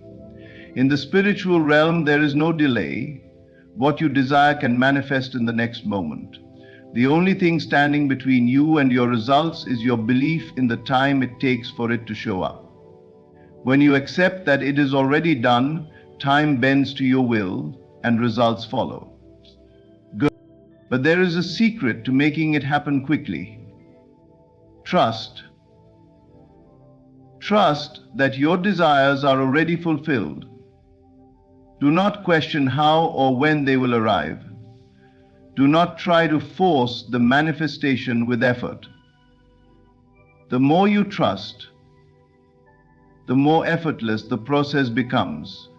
A: In the spiritual realm, there is no delay. What you desire can manifest in the next moment. The only thing standing between you and your results is your belief in the time it takes for it to show up. When you accept that it is already done, time bends to your will and results follow. Good. But there is a secret to making it happen quickly. Trust. Trust that your desires are already fulfilled. Do not question how or when they will arrive. Do not try to force the manifestation with effort. The more you trust, the more effortless the process becomes.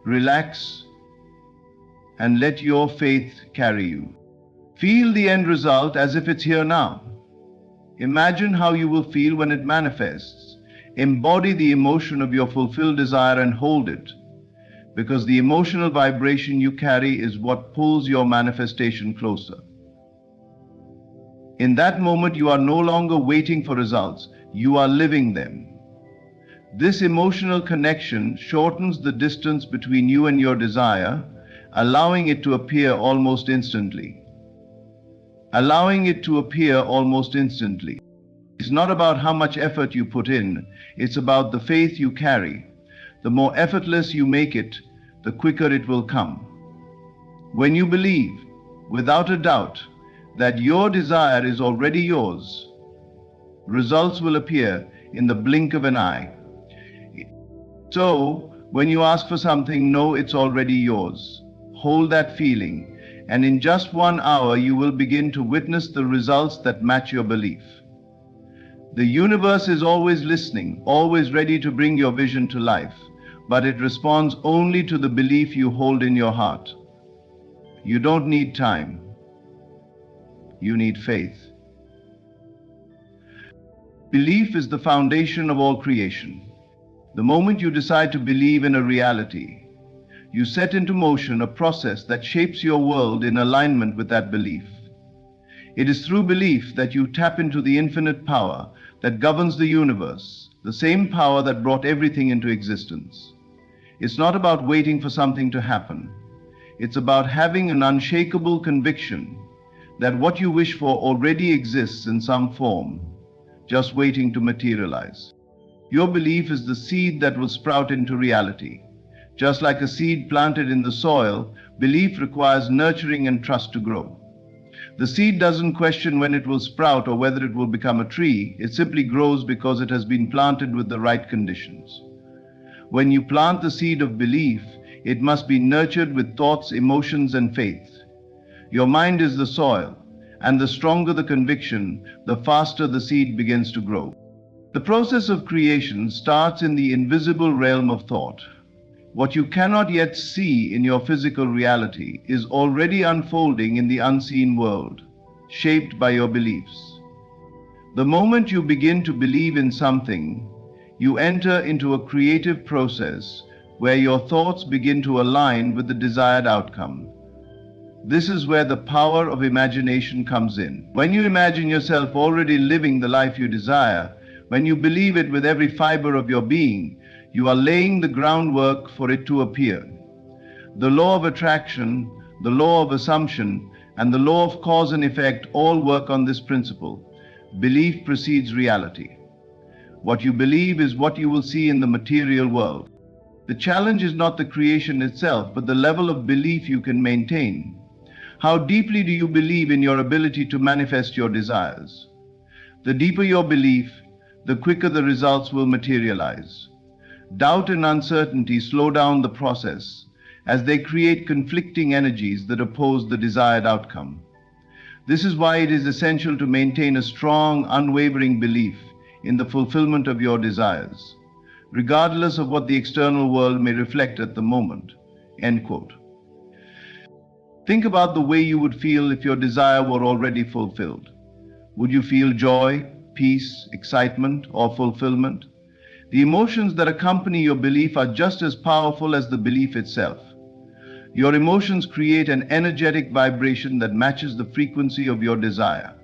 A: Relax and let your faith carry you. Feel the end result as if it's here now. Imagine how you will feel when it manifests. Embody the emotion of your fulfilled desire and hold it, because the emotional vibration you carry is what pulls your manifestation closer. In that moment, you are no longer waiting for results, you are living them. This emotional connection shortens the distance between you and your desire, allowing it to appear almost instantly. It's not about how much effort you put in, it's about the faith you carry. The more effortless you make it, the quicker it will come. When you believe, without a doubt, that your desire is already yours, results will appear in the blink of an eye. So, when you ask for something, know it's already yours. Hold that feeling, and in just 1 hour you will begin to witness the results that match your belief. The universe is always listening, always ready to bring your vision to life, but it responds only to the belief you hold in your heart. You don't need time. You need faith. Belief is the foundation of all creation. The moment you decide to believe in a reality, you set into motion a process that shapes your world in alignment with that belief. It is through belief that you tap into the infinite power that governs the universe, the same power that brought everything into existence. It's not about waiting for something to happen. It's about having an unshakable conviction that what you wish for already exists in some form, just waiting to materialize. Your belief is the seed that will sprout into reality. Just like a seed planted in the soil, belief requires nurturing and trust to grow. The seed doesn't question when it will sprout or whether it will become a tree. It simply grows because it has been planted with the right conditions. When you plant the seed of belief, it must be nurtured with thoughts, emotions, and faith. Your mind is the soil, and the stronger the conviction, the faster the seed begins to grow. The process of creation starts in the invisible realm of thought. What you cannot yet see in your physical reality is already unfolding in the unseen world, shaped by your beliefs. The moment you begin to believe in something, you enter into a creative process where your thoughts begin to align with the desired outcome. This is where the power of imagination comes in. When you imagine yourself already living the life you desire, when you believe it with every fiber of your being, you are laying the groundwork for it to appear. The law of attraction, the law of assumption, and the law of cause and effect all work on this principle. Belief precedes reality. What you believe is what you will see in the material world. The challenge is not the creation itself, but the level of belief you can maintain. How deeply do you believe in your ability to manifest your desires? The deeper your belief, the quicker the results will materialize. Doubt and uncertainty slow down the process as they create conflicting energies that oppose the desired outcome. This is why it is essential to maintain a strong, unwavering belief in the fulfillment of your desires, regardless of what the external world may reflect at the moment." End quote. Think about the way you would feel if your desire were already fulfilled. Would you feel joy, peace, excitement, or fulfillment? The emotions that accompany your belief are just as powerful as the belief itself. Your emotions create an energetic vibration that matches the frequency of your desire.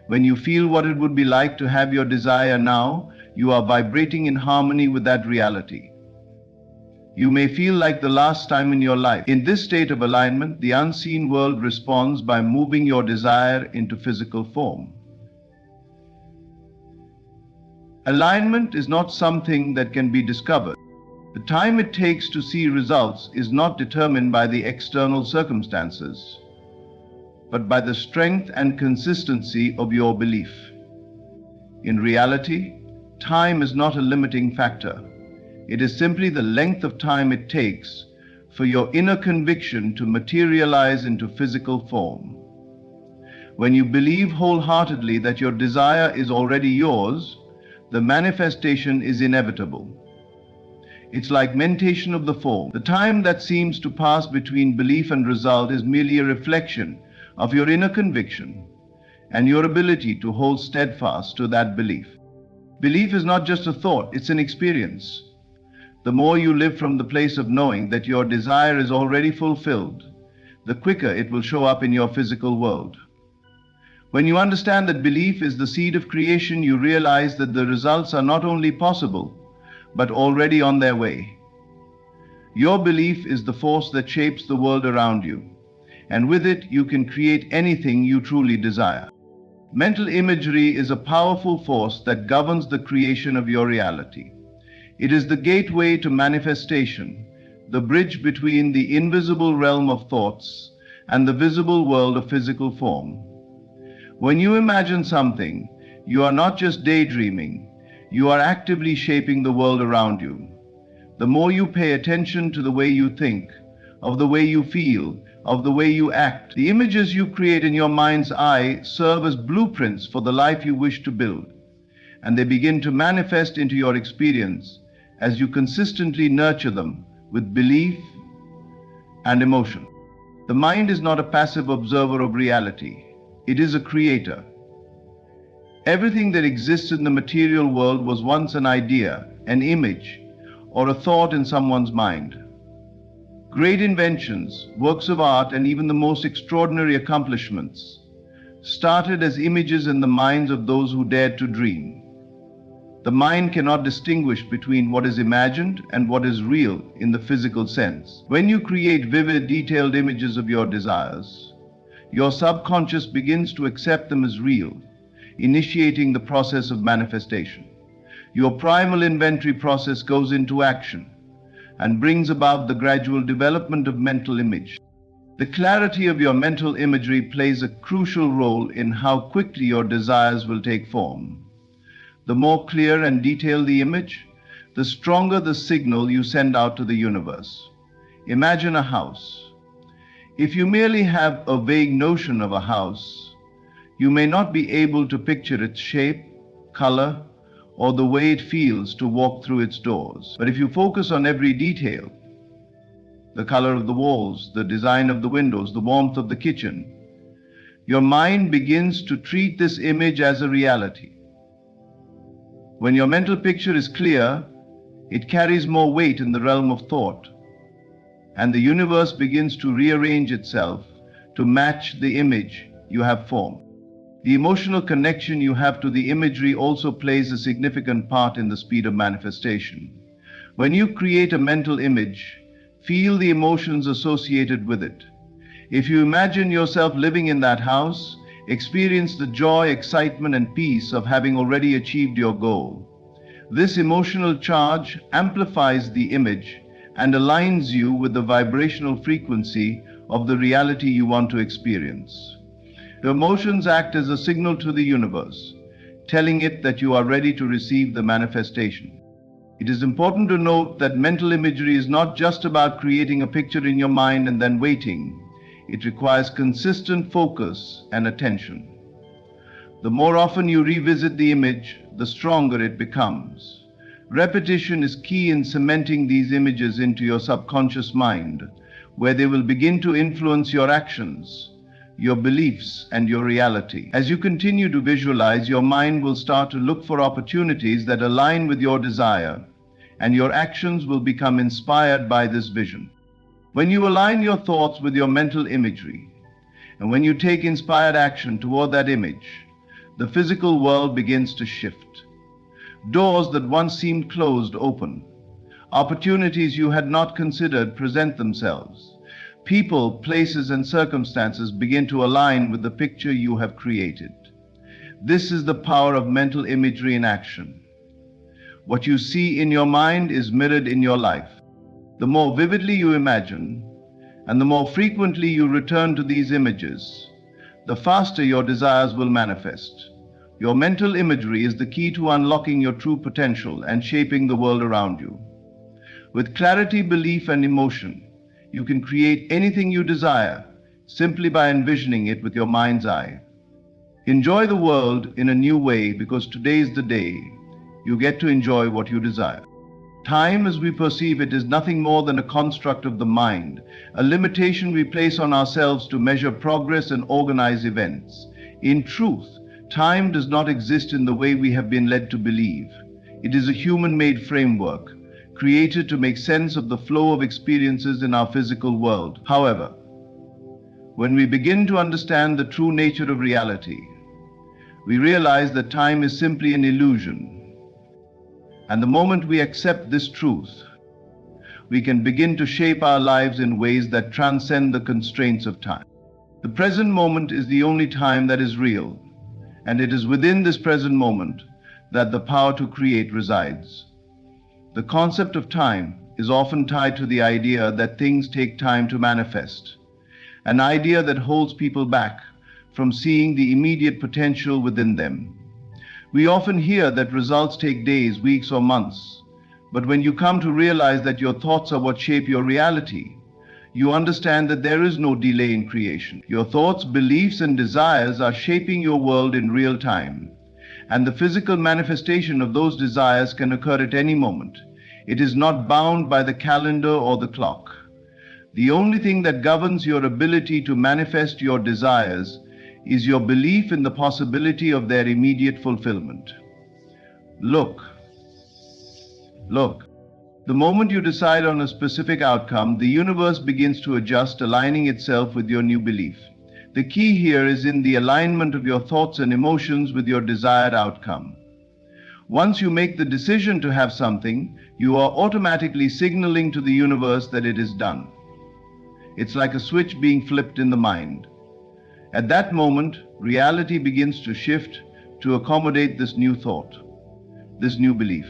A: When you feel what it would be like to have your desire now, you are vibrating in harmony with that reality. You may feel like the last time in your life. In this state of alignment, the unseen world responds by moving your desire into physical form. Alignment is not something that can be discovered. The time it takes to see results is not determined by the external circumstances, but by the strength and consistency of your belief. In reality, time is not a limiting factor. It is simply the length of time it takes for your inner conviction to materialize into physical form. When you believe wholeheartedly that your desire is already yours, the manifestation is inevitable. It's like mentation of the form. The time that seems to pass between belief and result is merely a reflection of your inner conviction and your ability to hold steadfast to that belief. Belief is not just a thought, it's an experience. The more you live from the place of knowing that your desire is already fulfilled, the quicker it will show up in your physical world. When you understand that belief is the seed of creation, you realize that the results are not only possible, but already on their way. Your belief is the force that shapes the world around you, and with it you can create anything you truly desire. Mental imagery is a powerful force that governs the creation of your reality. It is the gateway to manifestation, the bridge between the invisible realm of thoughts and the visible world of physical form. When you imagine something, you are not just daydreaming, you are actively shaping the world around you. The more you pay attention to the way you think, of the way you feel, of the way you act, the images you create in your mind's eye serve as blueprints for the life you wish to build, and they begin to manifest into your experience as you consistently nurture them with belief and emotion. The mind is not a passive observer of reality. It is a creator. Everything that exists in the material world was once an idea, an image, or a thought in someone's mind. Great inventions, works of art, and even the most extraordinary accomplishments started as images in the minds of those who dared to dream. The mind cannot distinguish between what is imagined and what is real in the physical sense. When you create vivid, detailed images of your desires, your subconscious begins to accept them as real, initiating the process of manifestation. Your primal inventory process goes into action and brings about the gradual development of mental image. The clarity of your mental imagery plays a crucial role in how quickly your desires will take form. The more clear and detailed the image, the stronger the signal you send out to the universe. Imagine a house. If you merely have a vague notion of a house, you may not be able to picture its shape, color, or the way it feels to walk through its doors. But if you focus on every detail, the color of the walls, the design of the windows, the warmth of the kitchen, your mind begins to treat this image as a reality. When your mental picture is clear, it carries more weight in the realm of thought, and the universe begins to rearrange itself to match the image you have formed. The emotional connection you have to the imagery also plays a significant part in the speed of manifestation. When you create a mental image, feel the emotions associated with it. If you imagine yourself living in that house, experience the joy, excitement, and peace of having already achieved your goal. This emotional charge amplifies the image and aligns you with the vibrational frequency of the reality you want to experience. The emotions act as a signal to the universe, telling it that you are ready to receive the manifestation. It is important to note that mental imagery is not just about creating a picture in your mind and then waiting. It requires consistent focus and attention. The more often you revisit the image, the stronger it becomes. Repetition is key in cementing these images into your subconscious mind, where they will begin to influence your actions, your beliefs, and your reality. As you continue to visualize, your mind will start to look for opportunities that align with your desire, and your actions will become inspired by this vision. When you align your thoughts with your mental imagery, and when you take inspired action toward that image, the physical world begins to shift. Doors that once seemed closed open. Opportunities you had not considered present themselves. People, places, and circumstances begin to align with the picture you have created. This is the power of mental imagery in action. What you see in your mind is mirrored in your life. The more vividly you imagine, and the more frequently you return to these images, the faster your desires will manifest. Your mental imagery is the key to unlocking your true potential and shaping the world around you. With clarity, belief, and emotion, you can create anything you desire simply by envisioning it with your mind's eye. Enjoy the world in a new way, because today is the day you get to enjoy what you desire. Time as we perceive it is nothing more than a construct of the mind, a limitation we place on ourselves to measure progress and organize events. In truth, time does not exist in the way we have been led to believe. It is a human-made framework, created to make sense of the flow of experiences in our physical world. However, when we begin to understand the true nature of reality, we realize that time is simply an illusion. And the moment we accept this truth, we can begin to shape our lives in ways that transcend the constraints of time. The present moment is the only time that is real, And it is within this present moment that the power to create resides. The concept of time is often tied to the idea that things take time to manifest, an idea that holds people back from seeing the immediate potential within them. We often hear that results take days, weeks, or months, but when you come to realize that your thoughts are what shape your reality, you understand that there is no delay in creation. Your thoughts, beliefs, and desires are shaping your world in real time, and the physical manifestation of those desires can occur at any moment. It is not bound by the calendar or the clock. The only thing that governs your ability to manifest your desires is your belief in the possibility of their immediate fulfillment. Look. The moment you decide on a specific outcome, the universe begins to adjust, aligning itself with your new belief. The key here is in the alignment of your thoughts and emotions with your desired outcome. Once you make the decision to have something, you are automatically signaling to the universe that it is done. It's like a switch being flipped in the mind. At that moment, reality begins to shift to accommodate this new thought, this new belief.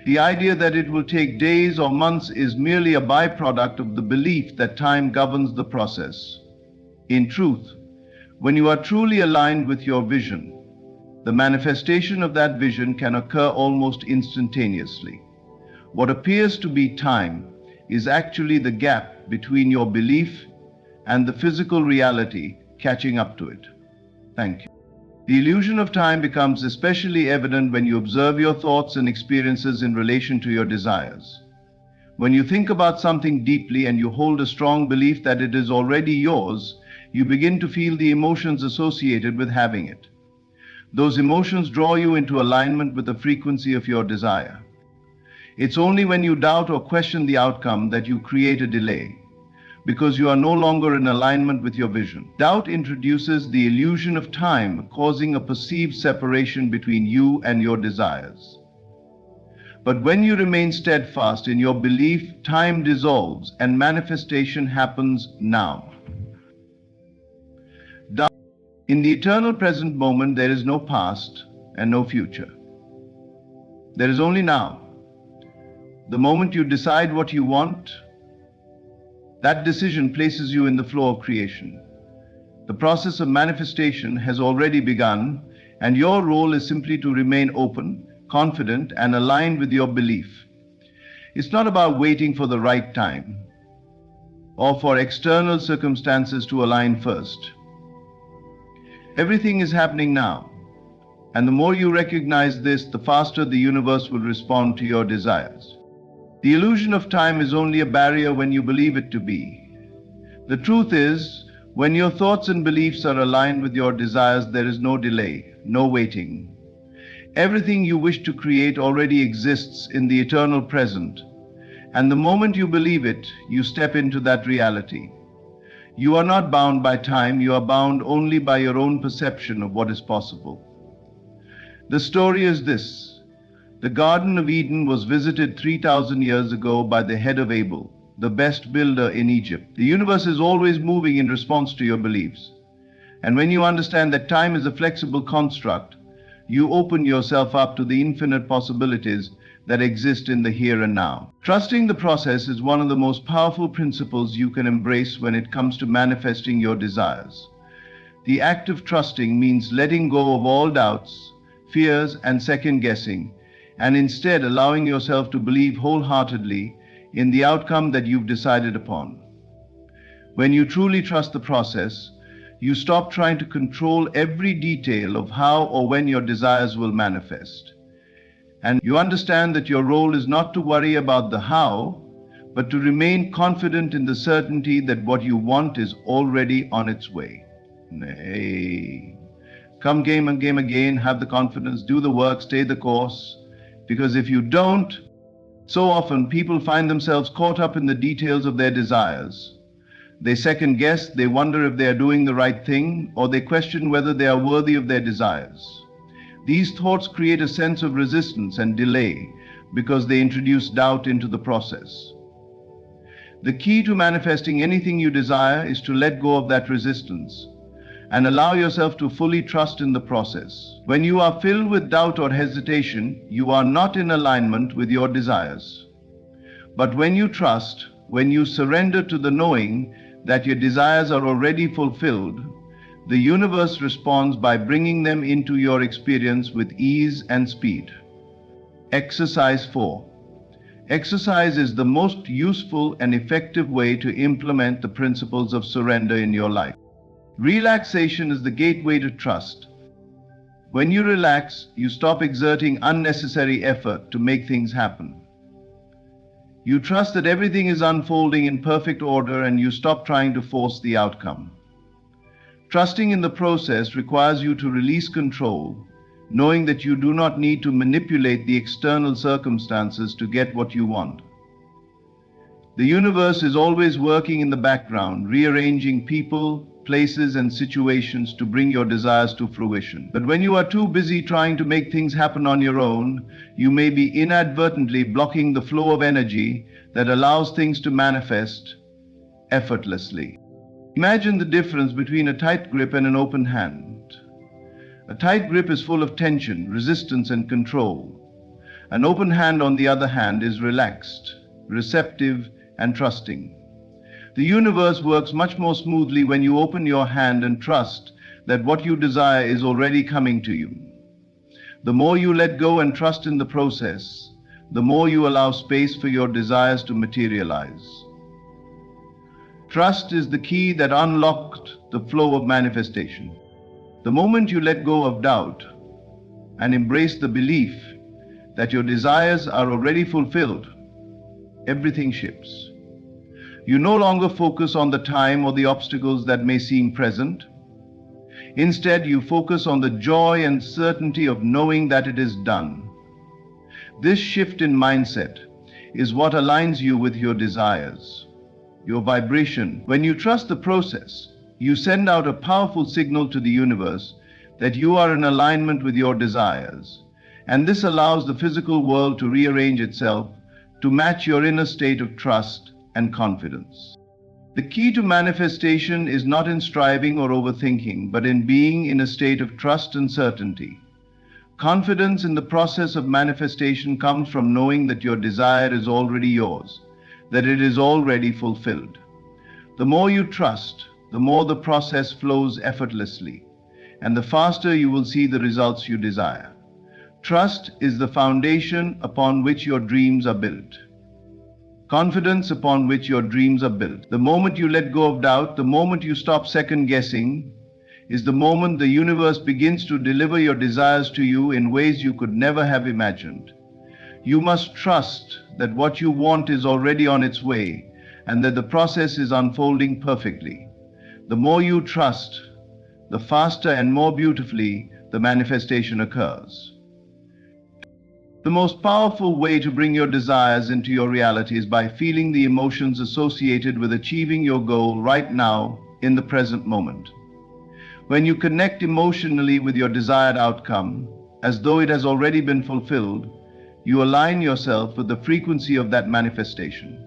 A: The idea that it will take days or months is merely a byproduct of the belief that time governs the process. In truth, when you are truly aligned with your vision, the manifestation of that vision can occur almost instantaneously. What appears to be time is actually the gap between your belief and the physical reality catching up to it. Thank you. The illusion of time becomes especially evident when you observe your thoughts and experiences in relation to your desires. When you think about something deeply and you hold a strong belief that it is already yours, you begin to feel the emotions associated with having it. Those emotions draw you into alignment with the frequency of your desire. It's only when you doubt or question the outcome that you create a delay, because you are no longer in alignment with your vision. Doubt introduces the illusion of time, causing a perceived separation between you and your desires. But when you remain steadfast in your belief, time dissolves and manifestation happens now. In the eternal present moment, there is no past and no future. There is only now. The moment you decide what you want, that decision places you in the flow of creation. The process of manifestation has already begun, and your role is simply to remain open, confident, and aligned with your belief. It's not about waiting for the right time or for external circumstances to align first. Everything is happening now, and the more you recognize this, the faster the universe will respond to your desires. The illusion of time is only a barrier when you believe it to be. The truth is, when your thoughts and beliefs are aligned with your desires, there is no delay, no waiting. Everything you wish to create already exists in the eternal present, and the moment you believe it, you step into that reality. You are not bound by time, you are bound only by your own perception of what is possible. The story is this. The Garden of Eden was visited 3,000 years ago by the head of Abel, the best builder in Egypt. The universe is always moving in response to your beliefs. And when you understand that time is a flexible construct, you open yourself up to the infinite possibilities that exist in the here and now. Trusting the process is one of the most powerful principles you can embrace when it comes to manifesting your desires. The act of trusting means letting go of all doubts, fears, and second guessing, and instead allowing yourself to believe wholeheartedly in the outcome that you've decided upon. When you truly trust the process, you stop trying to control every detail of how or when your desires will manifest. And you understand that your role is not to worry about the how, but to remain confident in the certainty that what you want is already on its way. Nay. Come game and game again, have the confidence, do the work, stay the course. Because if you don't, so often people find themselves caught up in the details of their desires. They second guess, they wonder if they are doing the right thing, or they question whether they are worthy of their desires. These thoughts create a sense of resistance and delay because they introduce doubt into the process. The key to manifesting anything you desire is to let go of that resistance. and allow yourself to fully trust in the process. When you are filled with doubt or hesitation, you are not in alignment with your desires. But when you trust, when you surrender to the knowing that your desires are already fulfilled, the universe responds by bringing them into your experience with ease and speed. Exercise 4. Exercise is the most useful and effective way to implement the principles of surrender in your life. Relaxation is the gateway to trust. When you relax, you stop exerting unnecessary effort to make things happen. You trust that everything is unfolding in perfect order and you stop trying to force the outcome. Trusting in the process requires you to release control, knowing that you do not need to manipulate the external circumstances to get what you want. The universe is always working in the background, rearranging people, places, and situations to bring your desires to fruition. But when you are too busy trying to make things happen on your own, you may be inadvertently blocking the flow of energy that allows things to manifest effortlessly. Imagine the difference between a tight grip and an open hand. A tight grip is full of tension, resistance, and control. An open hand, on the other hand, is relaxed, receptive, and trusting. The universe works much more smoothly when you open your hand and trust that what you desire is already coming to you. The more you let go and trust in the process, the more you allow space for your desires to materialize. Trust is the key that unlocked the flow of manifestation. The moment you let go of doubt and embrace the belief that your desires are already fulfilled, everything shifts. You no longer focus on the time or the obstacles that may seem present. Instead, you focus on the joy and certainty of knowing that it is done. This shift in mindset is what aligns you with your desires, your vibration. When you trust the process, you send out a powerful signal to the universe that you are in alignment with your desires, and this allows the physical world to rearrange itself to match your inner state of trust and confidence. The key to manifestation is not in striving or overthinking, but in being in a state of trust and certainty. Confidence in the process of manifestation comes from knowing that your desire is already yours, that it is already fulfilled. The more you trust, the more the process flows effortlessly, and the faster you will see the results you desire. Trust is the foundation upon which your dreams are built. Confidence upon which your dreams are built. The moment you let go of doubt, the moment you stop second guessing, is the moment the universe begins to deliver your desires to you in ways you could never have imagined. You must trust that what you want is already on its way and that the process is unfolding perfectly. The more you trust, the faster and more beautifully the manifestation occurs. The most powerful way to bring your desires into your reality is by feeling the emotions associated with achieving your goal right now in the present moment. When you connect emotionally with your desired outcome, as though it has already been fulfilled, you align yourself with the frequency of that manifestation.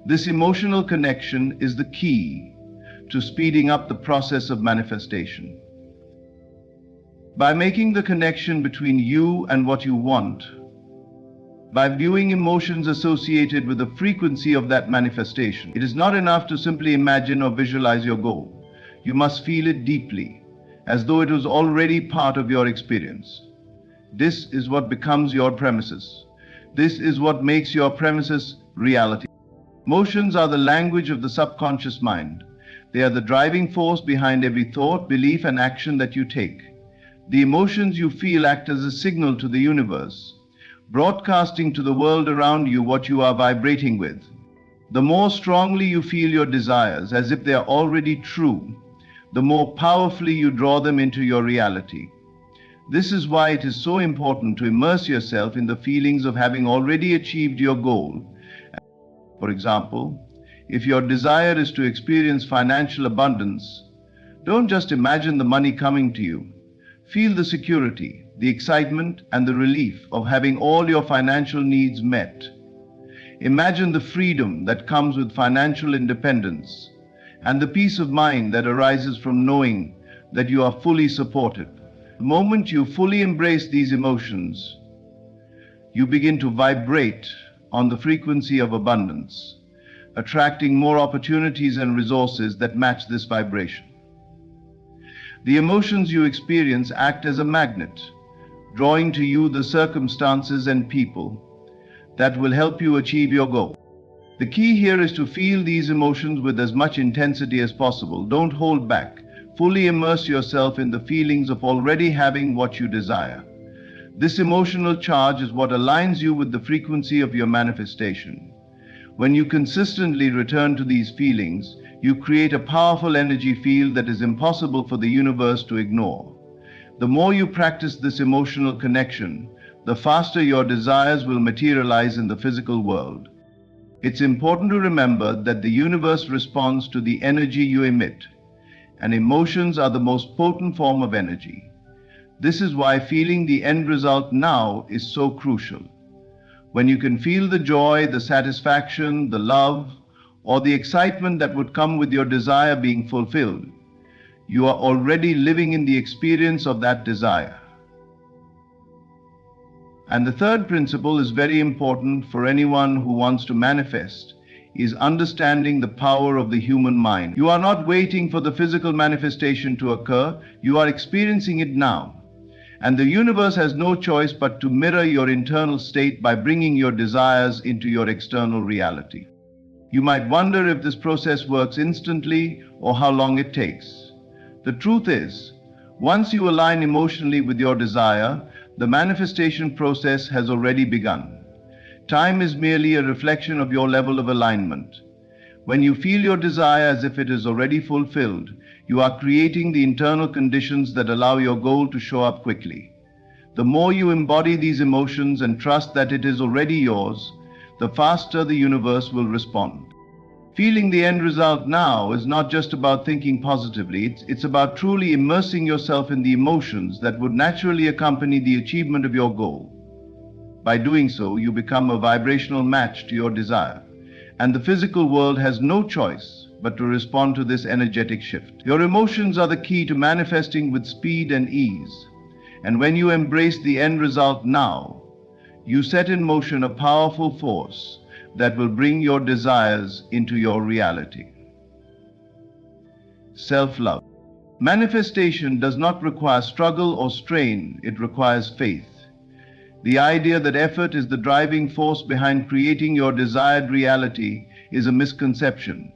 A: This emotional connection is the key to speeding up the process of manifestation. By making the connection between you and what you want, by viewing emotions associated with the frequency of that manifestation, it is not enough to simply imagine or visualize your goal. You must feel it deeply, as though it was already part of your experience. This is what becomes your premises. This is what makes your premises reality. Emotions are the language of the subconscious mind. They are the driving force behind every thought, belief, and action that you take. The emotions you feel act as a signal to the universe, broadcasting to the world around you what you are vibrating with. The more strongly you feel your desires as if they are already true, the more powerfully you draw them into your reality. This is why it is so important to immerse yourself in the feelings of having already achieved your goal. For example, if your desire is to experience financial abundance, don't just imagine the money coming to you. Feel the security, the excitement, and the relief of having all your financial needs met. Imagine the freedom that comes with financial independence and the peace of mind that arises from knowing that you are fully supported. The moment you fully embrace these emotions, you begin to vibrate on the frequency of abundance, attracting more opportunities and resources that match this vibration. The emotions you experience act as a magnet, drawing to you the circumstances and people that will help you achieve your goal. The key here is to feel these emotions with as much intensity as possible. Don't hold back. Fully immerse yourself in the feelings of already having what you desire. This emotional charge is what aligns you with the frequency of your manifestation. When you consistently return to these feelings, you create a powerful energy field that is impossible for the universe to ignore. The more you practice this emotional connection, the faster your desires will materialize in the physical world. It's important to remember that the universe responds to the energy you emit, and emotions are the most potent form of energy. This is why feeling the end result now is so crucial. When you can feel the joy, the satisfaction, the love, or the excitement that would come with your desire being fulfilled, you are already living in the experience of that desire. And the third principle is very important for anyone who wants to manifest, is understanding the power of the human mind. You are not waiting for the physical manifestation to occur, you are experiencing it now. And the universe has no choice but to mirror your internal state by bringing your desires into your external reality. You might wonder if this process works instantly or how long it takes. The truth is, once you align emotionally with your desire, the manifestation process has already begun. Time is merely a reflection of your level of alignment. When you feel your desire as if it is already fulfilled, you are creating the internal conditions that allow your goal to show up quickly. The more you embody these emotions and trust that it is already yours, the faster the universe will respond. Feeling the end result now is not just about thinking positively, it's about truly immersing yourself in the emotions that would naturally accompany the achievement of your goal. By doing so, you become a vibrational match to your desire, and the physical world has no choice but to respond to this energetic shift. Your emotions are the key to manifesting with speed and ease, and when you embrace the end result now, you set in motion a powerful force that will bring your desires into your reality. Self-love. Manifestation does not require struggle or strain, it requires faith. The idea that effort is the driving force behind creating your desired reality is a misconception.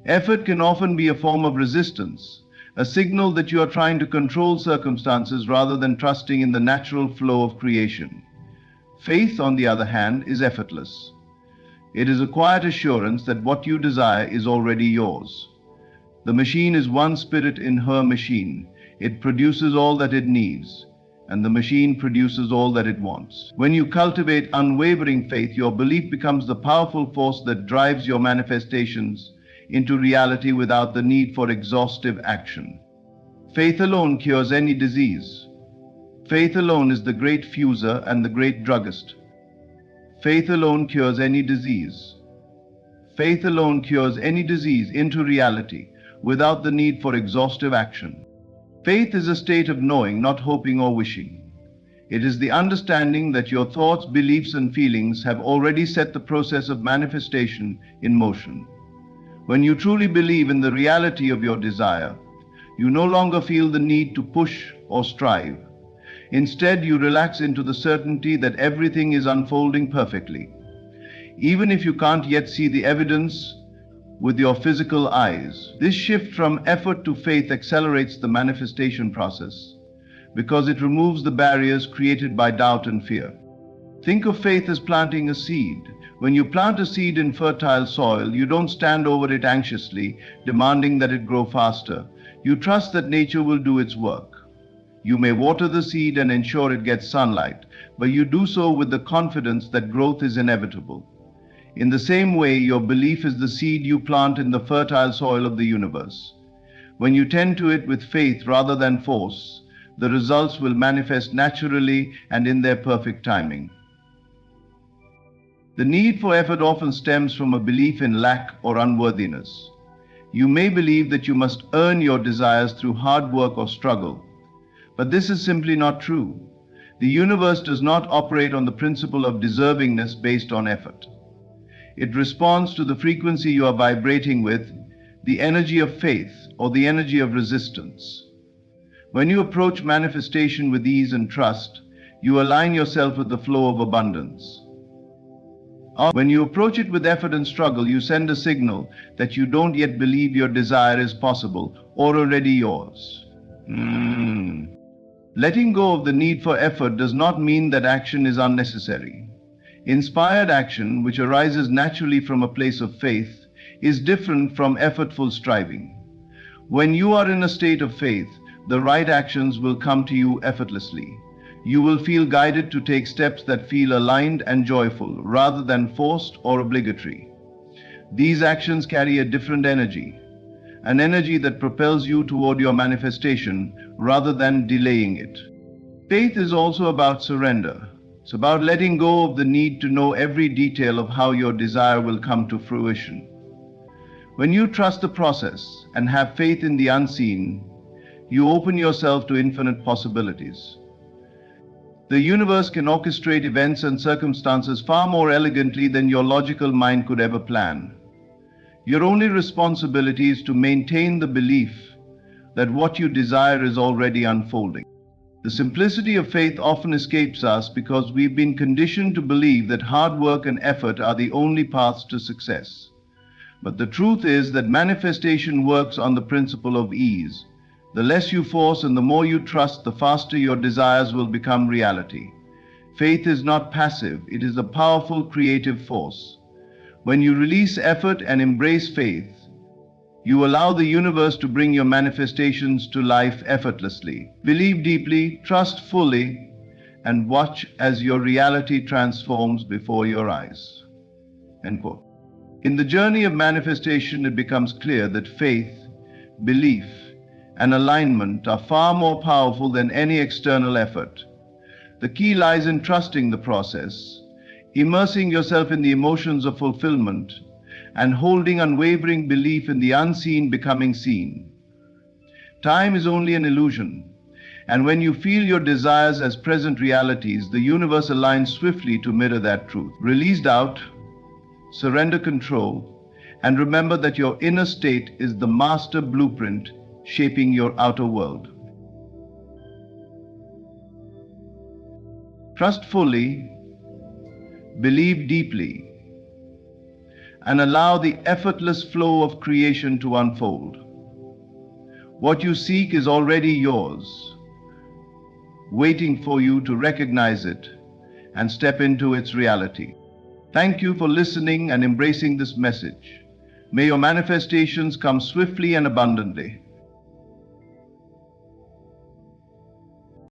A: Effort can often be a form of resistance, a signal that you are trying to control circumstances rather than trusting in the natural flow of creation. Faith, on the other hand, is effortless. It is a quiet assurance that what you desire is already yours. The machine is one spirit in her machine. It produces all that it needs, and the machine produces all that it wants. When you cultivate unwavering faith, your belief becomes the powerful force that drives your manifestations into reality without the need for exhaustive action. Faith alone cures any disease. Faith alone is the great fuser and the great druggist. Faith alone cures any disease. Faith alone cures any disease into reality without the need for exhaustive action. Faith is a state of knowing, not hoping or wishing. It is the understanding that your thoughts, beliefs, and feelings have already set the process of manifestation in motion. When you truly believe in the reality of your desire, you no longer feel the need to push or strive. Instead, you relax into the certainty that everything is unfolding perfectly. Even if you can't yet see the evidence with your physical eyes, this shift from effort to faith accelerates the manifestation process because it removes the barriers created by doubt and fear. Think of faith as planting a seed. When you plant a seed in fertile soil, you don't stand over it anxiously, demanding that it grow faster. You trust that nature will do its work. You may water the seed and ensure it gets sunlight, but you do so with the confidence that growth is inevitable. In the same way, your belief is the seed you plant in the fertile soil of the universe. When you tend to it with faith rather than force, the results will manifest naturally and in their perfect timing. The need for effort often stems from a belief in lack or unworthiness. You may believe that you must earn your desires through hard work or struggle, but this is simply not true. The universe does not operate on the principle of deservingness based on effort. It responds to the frequency you are vibrating with, the energy of faith or the energy of resistance. When you approach manifestation with ease and trust, you align yourself with the flow of abundance. When you approach it with effort and struggle, you send a signal that you don't yet believe your desire is possible or already yours. Letting go of the need for effort does not mean that action is unnecessary. Inspired action, which arises naturally from a place of faith, is different from effortful striving. When you are in a state of faith, the right actions will come to you effortlessly. You will feel guided to take steps that feel aligned and joyful, rather than forced or obligatory. These actions carry a different energy, an energy that propels you toward your manifestation rather than delaying it. Faith is also about surrender. It's about letting go of the need to know every detail of how your desire will come to fruition. When you trust the process and have faith in the unseen, you open yourself to infinite possibilities. The universe can orchestrate events and circumstances far more elegantly than your logical mind could ever plan. Your only responsibility is to maintain the belief that what you desire is already unfolding. The simplicity of faith often escapes us because we've been conditioned to believe that hard work and effort are the only paths to success. But the truth is that manifestation works on the principle of ease. The less you force and the more you trust, the faster your desires will become reality. Faith is not passive, it is a powerful creative force. When you release effort and embrace faith, you allow the universe to bring your manifestations to life effortlessly. Believe deeply, trust fully, and watch as your reality transforms before your eyes. End quote. In the journey of manifestation, it becomes clear that faith, belief, and alignment are far more powerful than any external effort. The key lies in trusting the process, immersing yourself in the emotions of fulfillment, and holding unwavering belief in the unseen becoming seen. Time is only an illusion, and when you feel your desires as present realities, the universe aligns swiftly to mirror that truth. Release doubt, surrender control, and remember that your inner state is the master blueprint shaping your outer world. Trust fully, believe deeply, and allow the effortless flow of creation to unfold. What you seek is already yours, waiting for you to recognize it and step into its reality. Thank you for listening and embracing this message. May your manifestations come swiftly and abundantly.